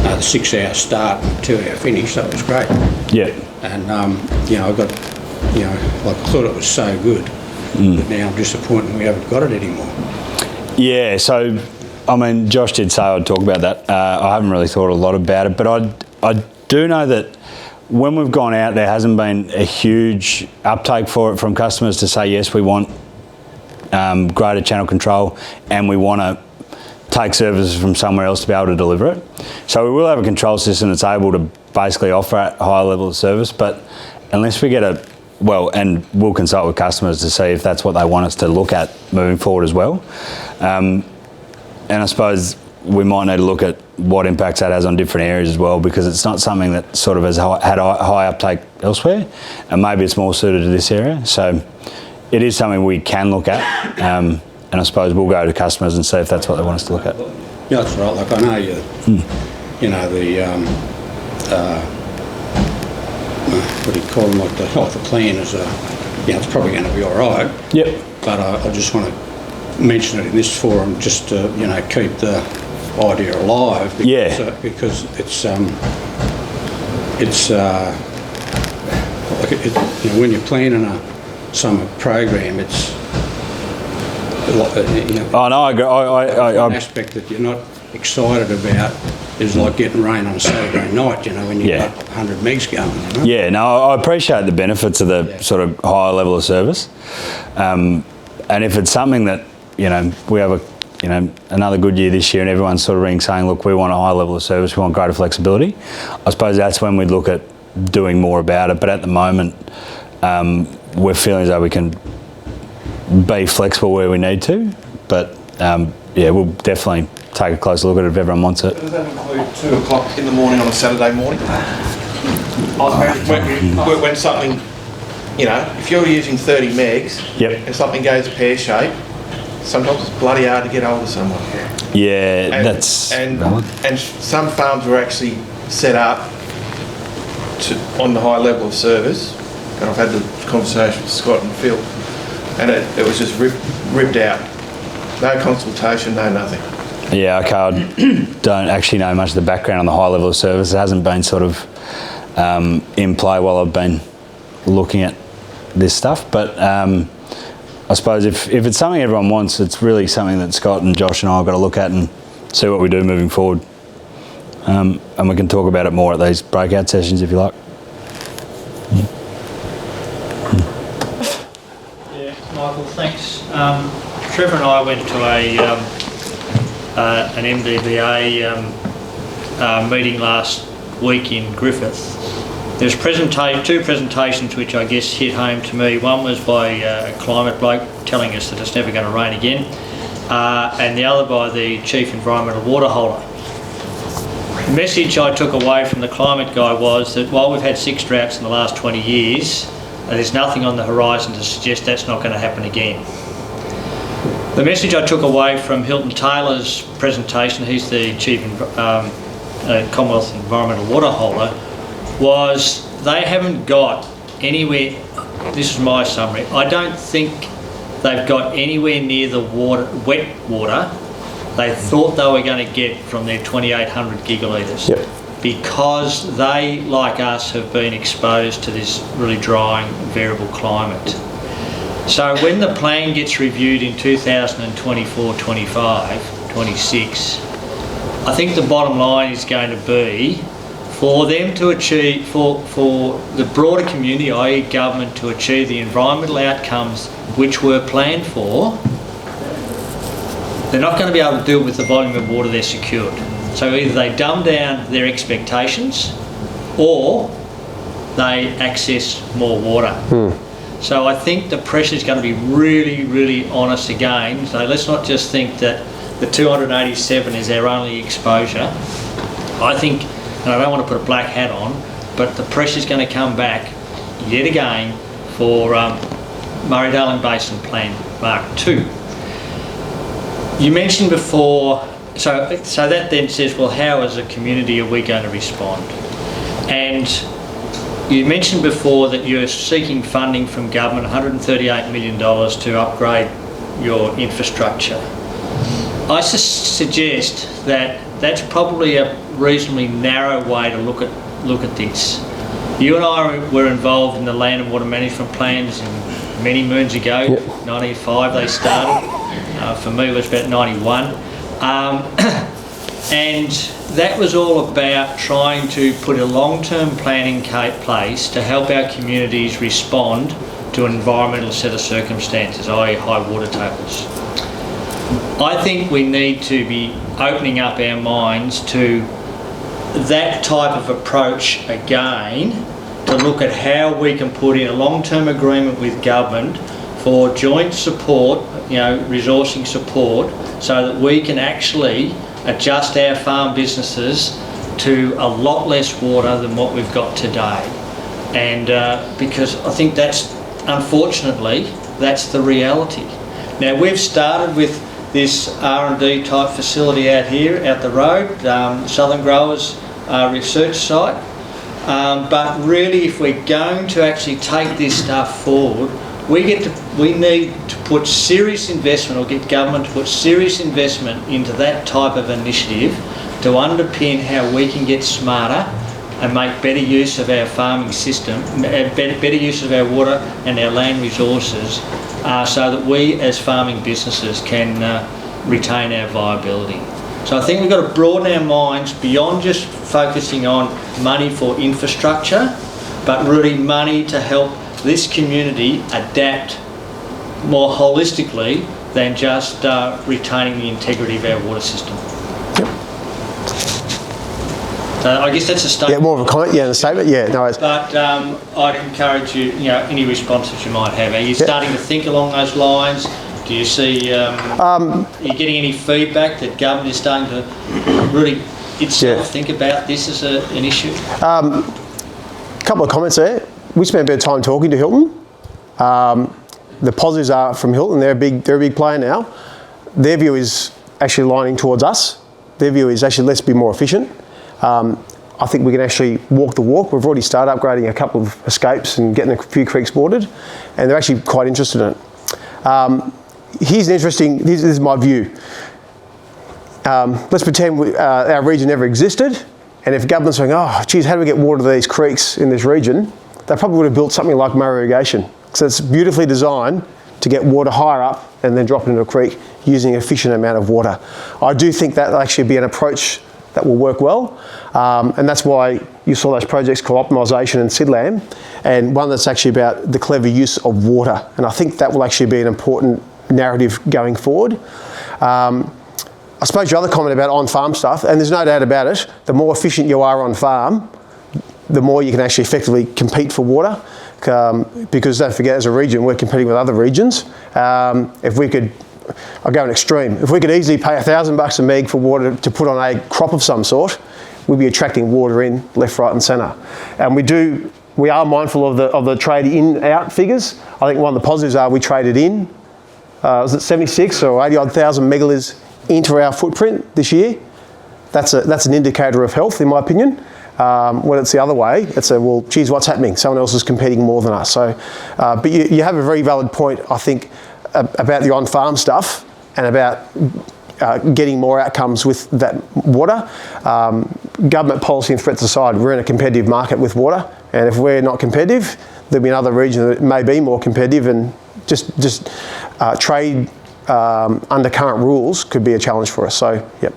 the 6-hour start and 2-hour finish. That was great. Yeah. And I got, I thought it was so good, but now I'm disappointed we haven't got it anymore. Yeah, so, I mean, Josh did say I'd talk about that. I haven't really thought a lot about it, but I do know that when we've gone out, there hasn't been a huge uptake for it from customers to say, yes, we want greater channel control and we want to take services from somewhere else to be able to deliver it. So we will have a control system that's able to basically offer a higher level of service, but unless we get and we'll consult with customers to see if that's what they want us to look at moving forward as well. And I suppose we might need to look at what impacts that has on different areas as well, because it's not something that sort of has had high uptake elsewhere, and maybe it's more suited to this area. So it is something we can look at, and I suppose we'll go to customers and see if that's what they want us to look at. Yeah, that's right. Like I know you know, what do you call them, like the health plan is it's probably going to be all right. Yep. But I just want to mention it in this forum just to, keep the idea alive. Because, because it's when you're planning a summer program, it's a lot, Oh no, I agree. An aspect that you're not excited about is like getting rain on a Saturday night, when you've got 100 megs going. Yeah, no, I appreciate the benefits of the sort of higher level of service. And if it's something that, we have another good year this year and everyone's sort of ringing saying, look, we want a higher level of service, we want greater flexibility, I suppose that's when we'd look at doing more about it. But at the moment, we're feeling as though we can be flexible where we need to. But we'll definitely take a closer look at it if everyone wants it. Does that include 2 o'clock in the morning on a Saturday morning? When something, if you're using 30 megs and something goes pear-shaped, sometimes it's bloody hard to get hold of someone. Yeah, that's valid. And some farms were actually set up on the high level of service, and I've had the conversation with Scott and Phil, and it was just ripped out. No consultation, no nothing. Yeah, okay, I don't actually know much of the background on the high level of service. It hasn't been sort of in play while I've been looking at this stuff, but I suppose if it's something everyone wants, it's really something that Scott and Josh and I have got to look at and see what we do moving forward. And we can talk about it more at these breakout sessions if you like. Yeah, Michael, thanks. Trevor and I went to an MDBA meeting last week in Griffith. There's two presentations which I guess hit home to me. One was by a climate bloke telling us that it's never going to rain again, and the other by the Chief Environmental Water Holder. The message I took away from the climate guy was that while we've had 6 droughts in the last 20 years, there's nothing on the horizon to suggest that's not going to happen again. The message I took away from Hilton Taylor's presentation, he's the Chief Commonwealth Environmental Water Holder, was they haven't got anywhere, this is my summary, I don't think they've got anywhere near the wet water they thought they were going to get from their 2,800 gigalitres. Because they, like us, have been exposed to this really drying variable climate. So when the plan gets reviewed in 2024, 25, 26, I think the bottom line is going to be for them to achieve, for the broader community, i.e. government, to achieve the environmental outcomes which were planned for, they're not going to be able to do it with the volume of water they're secured. So either they dumb down their expectations or they access more water. So I think the pressure is going to be really, really on us again. So let's not just think that the 287 is our only exposure. I think, and I don't want to put a black hat on, but the pressure is going to come back yet again for Murray-Darling Basin Plan Mark 2. You mentioned before, so that then says, well, how as a community are we going to respond? And you mentioned before that you're seeking funding from government, $138 million to upgrade your infrastructure. I suggest that that's probably a reasonably narrow way to look at this. You and I were involved in the land and water management plans many moons ago. 1995 they started. for me was about 91. And that was all about trying to put a long-term plan in place to help our communities respond to an environmental set of circumstances, i.e. high water tables. I think we need to be opening up our minds to that type of approach again, to look at how we can put in a long-term agreement with government for joint support, resourcing support, so that we can actually adjust our farm businesses to a lot less water than what we've got today. And because I think unfortunately, that's the reality. Now, we've started with this R&D type facility out here, out the road, Southern Growers research site. But really, if we're going to actually take this stuff forward, we need to put serious investment, or get government to put serious investment into that type of initiative to underpin how we can get smarter and make better use of our farming system, better use of our water and our land resources, so that we as farming businesses can retain our viability. So I think we've got to broaden our minds beyond just focusing on money for infrastructure, but really money to help this community adapt more holistically than just retaining the integrity of our water system. I guess that's a statement. Yeah, more of a comment. Yeah, a statement. Yeah, no. But I'd encourage you, any responses you might have. Are you starting to think along those lines? Do you see? Are you getting any feedback that government is starting to really itself think about this as an issue? A couple of comments there. We spent a bit of time talking to Hilton. The positives are from Hilton. They're a big player now. Their view is actually lining towards us. Their view is actually let's be more efficient. I think we can actually walk the walk. We've already started upgrading a couple of escapes and getting a few creeks boarded, and they're actually quite interested in it. Here's an interesting, this is my view. Let's pretend our region never existed, and if government's saying, oh, geez, how do we get water to these creeks in this region? They probably would have built something like Murray Irrigation. So it's beautifully designed to get water higher up and then drop it into a creek using an efficient amount of water. I do think that will actually be an approach that will work well, and that's why you saw those projects called Optimisation and SIDLAM, and one that's actually about the clever use of water, and I think that will actually be an important narrative going forward. I suppose your other comment about on-farm stuff, and there's no doubt about it, the more efficient you are on farm, the more you can actually effectively compete for water, because don't forget, as a region, we're competing with other regions. If we could, I'll go an extreme, if we could easily pay $1,000 a meg for water to put on a crop of some sort, we'd be attracting water in left, right and centre. And we are mindful of the trade in-out figures. I think one of the positives are we traded in, was it 76 or 80 odd thousand megalitres into our footprint this year. That's an indicator of health, in my opinion. When it's the other way, it's well, geez, what's happening? Someone else is competing more than us. So, but you have a very valid point, I think, about the on-farm stuff and about getting more outcomes with that water. Government policy and threats aside, we're in a competitive market with water, and if we're not competitive, there'll be another region that may be more competitive, and just trade under current rules could be a challenge for us. So, yep.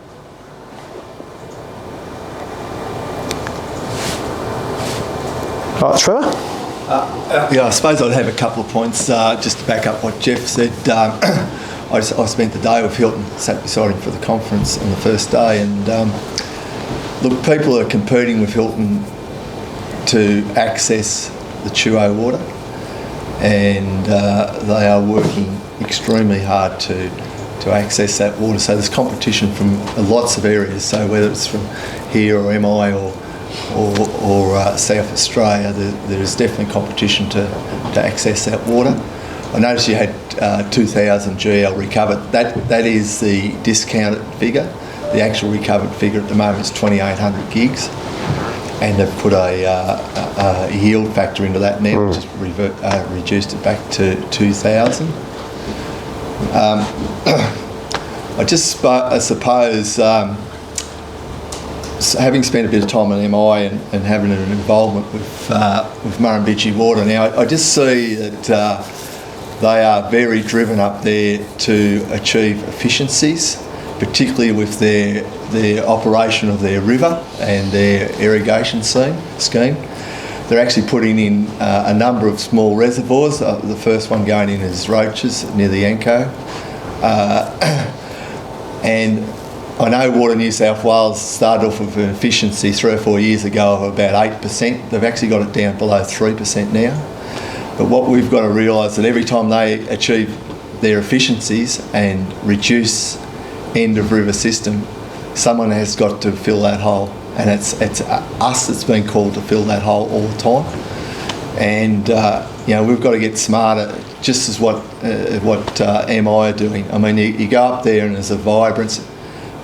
Trevor? Yeah, I suppose I'd have a couple of points just to back up what Jeff said. I spent the day with Hilton, sat beside him for the conference on the first day, and look, people are competing with Hilton to access the Chuo water, and they are working extremely hard to access that water. So there's competition from lots of areas. So whether it's from here or MI or South Australia, there is definitely competition to access that water. I noticed you had 2,000 GL recovered. That is the discounted figure. The actual recovered figure at the moment is 2,800 gigs, and they've put a yield factor into that now, which has reduced it back to 2,000. I suppose. Having spent a bit of time at MI and having an involvement with Murrumbidgee Water now, I just see that They are very driven up there to achieve efficiencies, particularly with their operation of their river and their irrigation scheme. They're actually putting in a number of small reservoirs. The first one going in is Roaches near the Yanco. And I know Water New South Wales started off with an efficiency 3 or 4 years ago of about 8%. They've actually got it down below 3% now. But what we've got to realise that every time they achieve their efficiencies and reduce end of river system, someone has got to fill that hole. And it's us that's been called to fill that hole all the time. And we've got to get smarter, just as what MI are doing. I mean, you go up there and there's a vibrance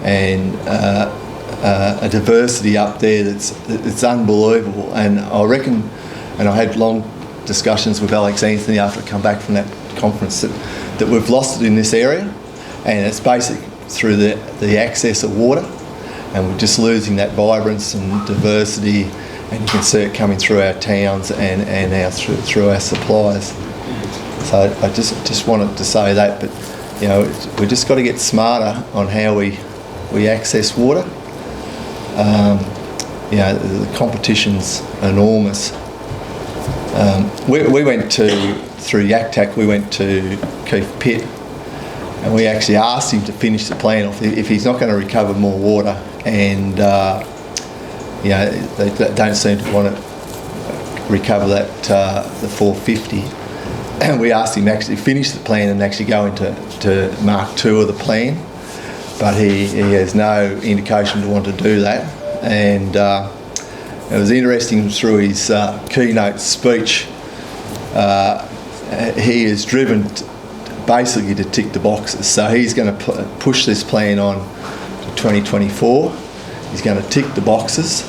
and a diversity up there that's unbelievable. And I reckon, and I had long discussions with Alex Anthony after I come back from that conference, that we've lost it in this area, and it's basically through the access of water, and we're just losing that vibrance and diversity, and you can see it coming through our towns and through our suppliers. So I just wanted to say that, but we just got to get smarter on how we access water. The competition's enormous. We went through YACTAC, we went to Keith Pitt, and we actually asked him to finish the plan off if he's not going to recover more water, and they don't seem to want to recover that the 450. And we asked him to actually finish the plan and actually go into Mark 2 of the plan, but he has no indication to want to do that. And it was interesting through his keynote speech. He is driven basically to tick the boxes. So he's going to push this plan on to 2024. He's going to tick the boxes,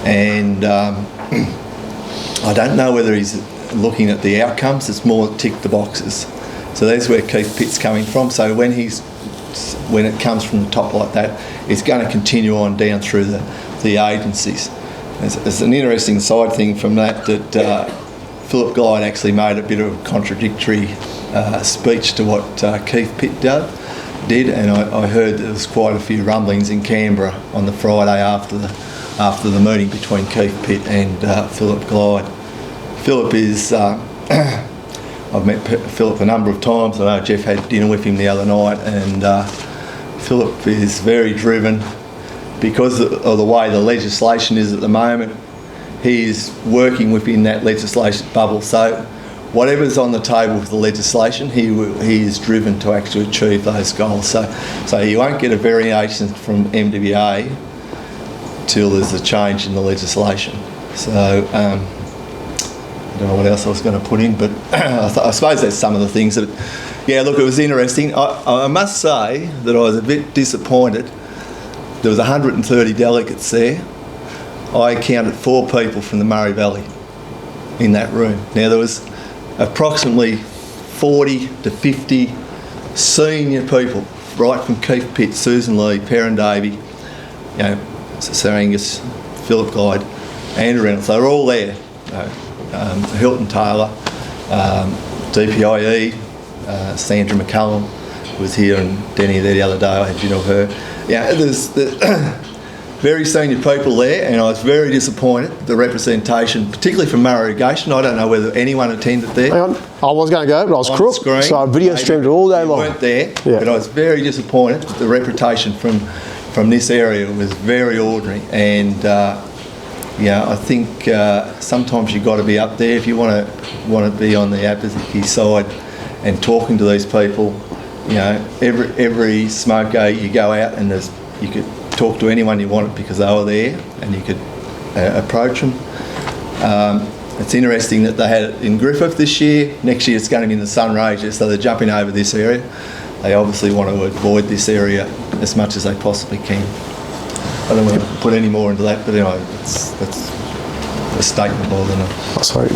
and I don't know whether he's looking at the outcomes. It's more tick the boxes. So that's where Keith Pitt's coming from. So when it comes from the top like that, it's going to continue on down through the agencies. There's an interesting side thing from that Philip Glyde actually made a bit of a contradictory speech to what Keith Pitt did, and I heard there was quite a few rumblings in Canberra on the Friday after the meeting between Keith Pitt and Philip Glyde. Philip is, I've met Philip a number of times. I know Jeff had dinner with him the other night, and Philip is very driven because of the way the legislation is at the moment. He is working within that legislation bubble. So whatever's on the table with the legislation, he is driven to actually achieve those goals. So you won't get a variation from MWA till there's a change in the legislation. So I don't know what else I was going to put in, but I suppose that's some of the things that, look, it was interesting. I must say that I was a bit disappointed. There was 130 delegates there. I counted 4 people from the Murray Valley in that room. Now there was approximately 40 to 50 senior people, right from Keith Pitt, Susan Lee, Perrin Davey, Sir Angus, Philip Glyde, Andrew Reynolds. They were all there. Hilton Taylor, DPIE, Sandra McCullum was here, and Denny there the other day. I had dinner with her. There's very senior people there, and I was very disappointed the representation, particularly from Murray Irrigation. I don't know whether anyone attended there. Hang on, I was going to go, but I was crook, so I video streamed it all day long. You weren't there, but I was very disappointed. The reputation from this area was very ordinary, and I think sometimes you've got to be up there if you want to be on the advocacy side and talking to these people. Every smoke day you go out and you could talk to anyone you wanted because they were there, and you could approach them. It's interesting that they had it in Griffith this year. Next year it's going to be in the Sunraysia, so they're jumping over this area. They obviously want to avoid this area as much as they possibly can. I don't want to put any more into that, but anyway, that's a statement more than a... Oh, sorry.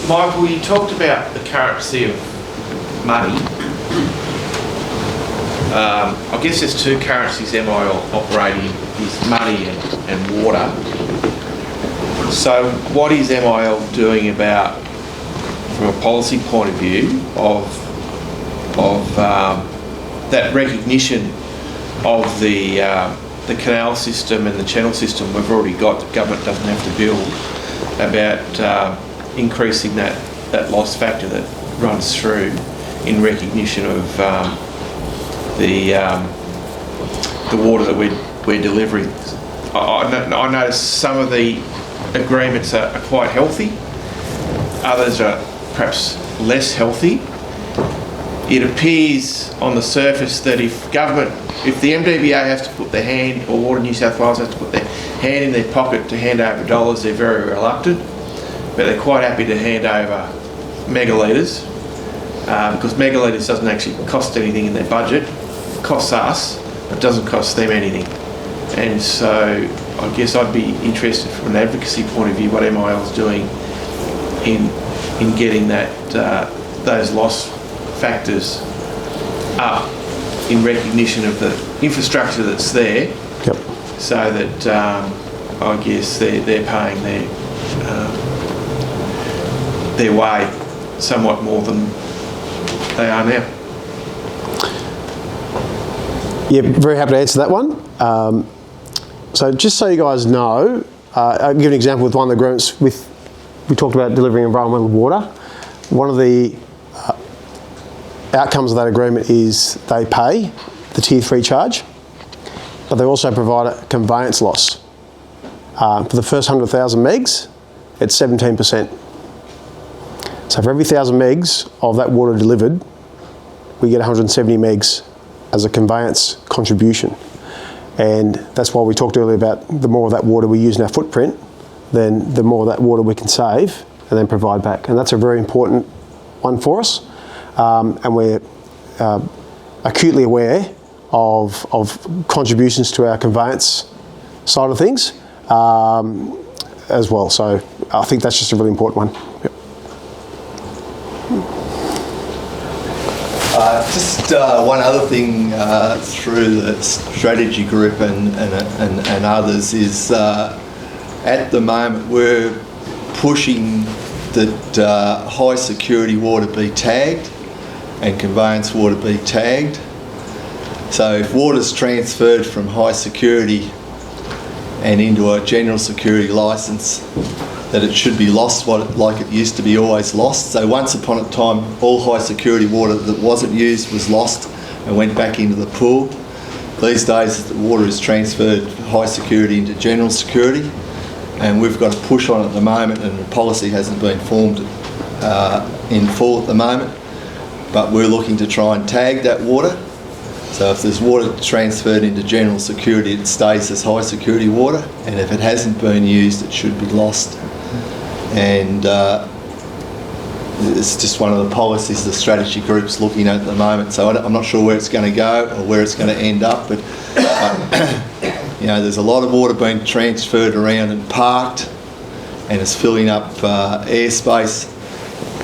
Michael, you talked about the currency of money. I guess there's 2 currencies MI operating, is money and water. So what is MIL doing about from a policy point of view of that recognition of the canal system and the channel system we've already got, the government doesn't have to build, about increasing that loss factor that runs through in recognition of the water that we're delivering. I notice some of the agreements are quite healthy, others are perhaps less healthy. It appears on the surface that if the MDBA has to put their hand, or Water New South Wales has to put their hand in their pocket to hand over dollars, they're very reluctant, but they're quite happy to hand over megalitres, because megalitres doesn't actually cost anything in their budget. It costs us, but it doesn't cost them anything. And so I guess I'd be interested from an advocacy point of view what MIL's doing in getting those loss factors up in recognition of the infrastructure that's there, so that I guess they're paying their way somewhat more than they are now. Yeah, very happy to answer that one. So just so you guys know, I'll give an example with one of the agreements we talked about delivering environmental water. One of the outcomes of that agreement is they pay the Tier 3 charge, but they also provide a conveyance loss. For the first 100,000 megs, it's 17%. So for every 1,000 megs of that water delivered, we get 170 megs as a conveyance contribution. And that's why we talked earlier about the more of that water we use in our footprint, then the more of that water we can save and then provide back. And that's a very important one for us. And we're acutely aware of contributions to our conveyance side of things as well. So I think that's just a really important one. Yep. Just one other thing through the strategy group and others is at the moment we're pushing that high security water be tagged and conveyance water be tagged. So if water's transferred from high security and into a general security licence, that it should be lost like it used to be always lost. So once upon a time, all high security water that wasn't used was lost and went back into the pool. These days, the water is transferred high security into general security, and we've got a push on at the moment, and the policy hasn't been formed in full at the moment, but we're looking to try and tag that water. So if there's water transferred into general security, it stays as high security water, and if it hasn't been used, it should be lost. And it's just one of the policies the strategy group's looking at the moment. So I'm not sure where it's going to go or where it's going to end up, but you know, there's a lot of water being transferred around and parked, and it's filling up airspace.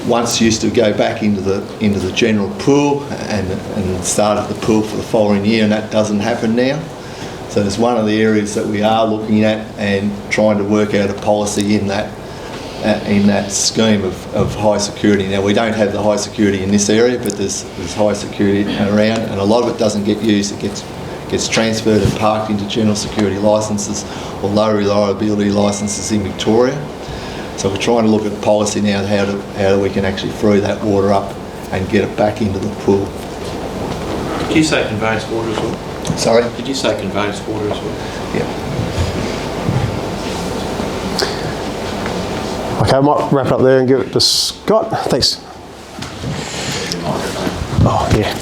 Once used to go back into the general pool and start at the pool for the following year, and that doesn't happen now. So it's one of the areas that we are looking at and trying to work out a policy in that scheme of high security. Now we don't have the high security in this area, but there's high security around, and a lot of it doesn't get used. It gets transferred and parked into general security licences or low reliability licences in Victoria. So we're trying to look at policy now, how we can actually free that water up and get it back into the pool. Did you say conveyance water as well? Sorry? Did you say conveyance water as well? Yeah. Okay, I might wrap it up there and give it to Scott. Thanks. Oh, yeah.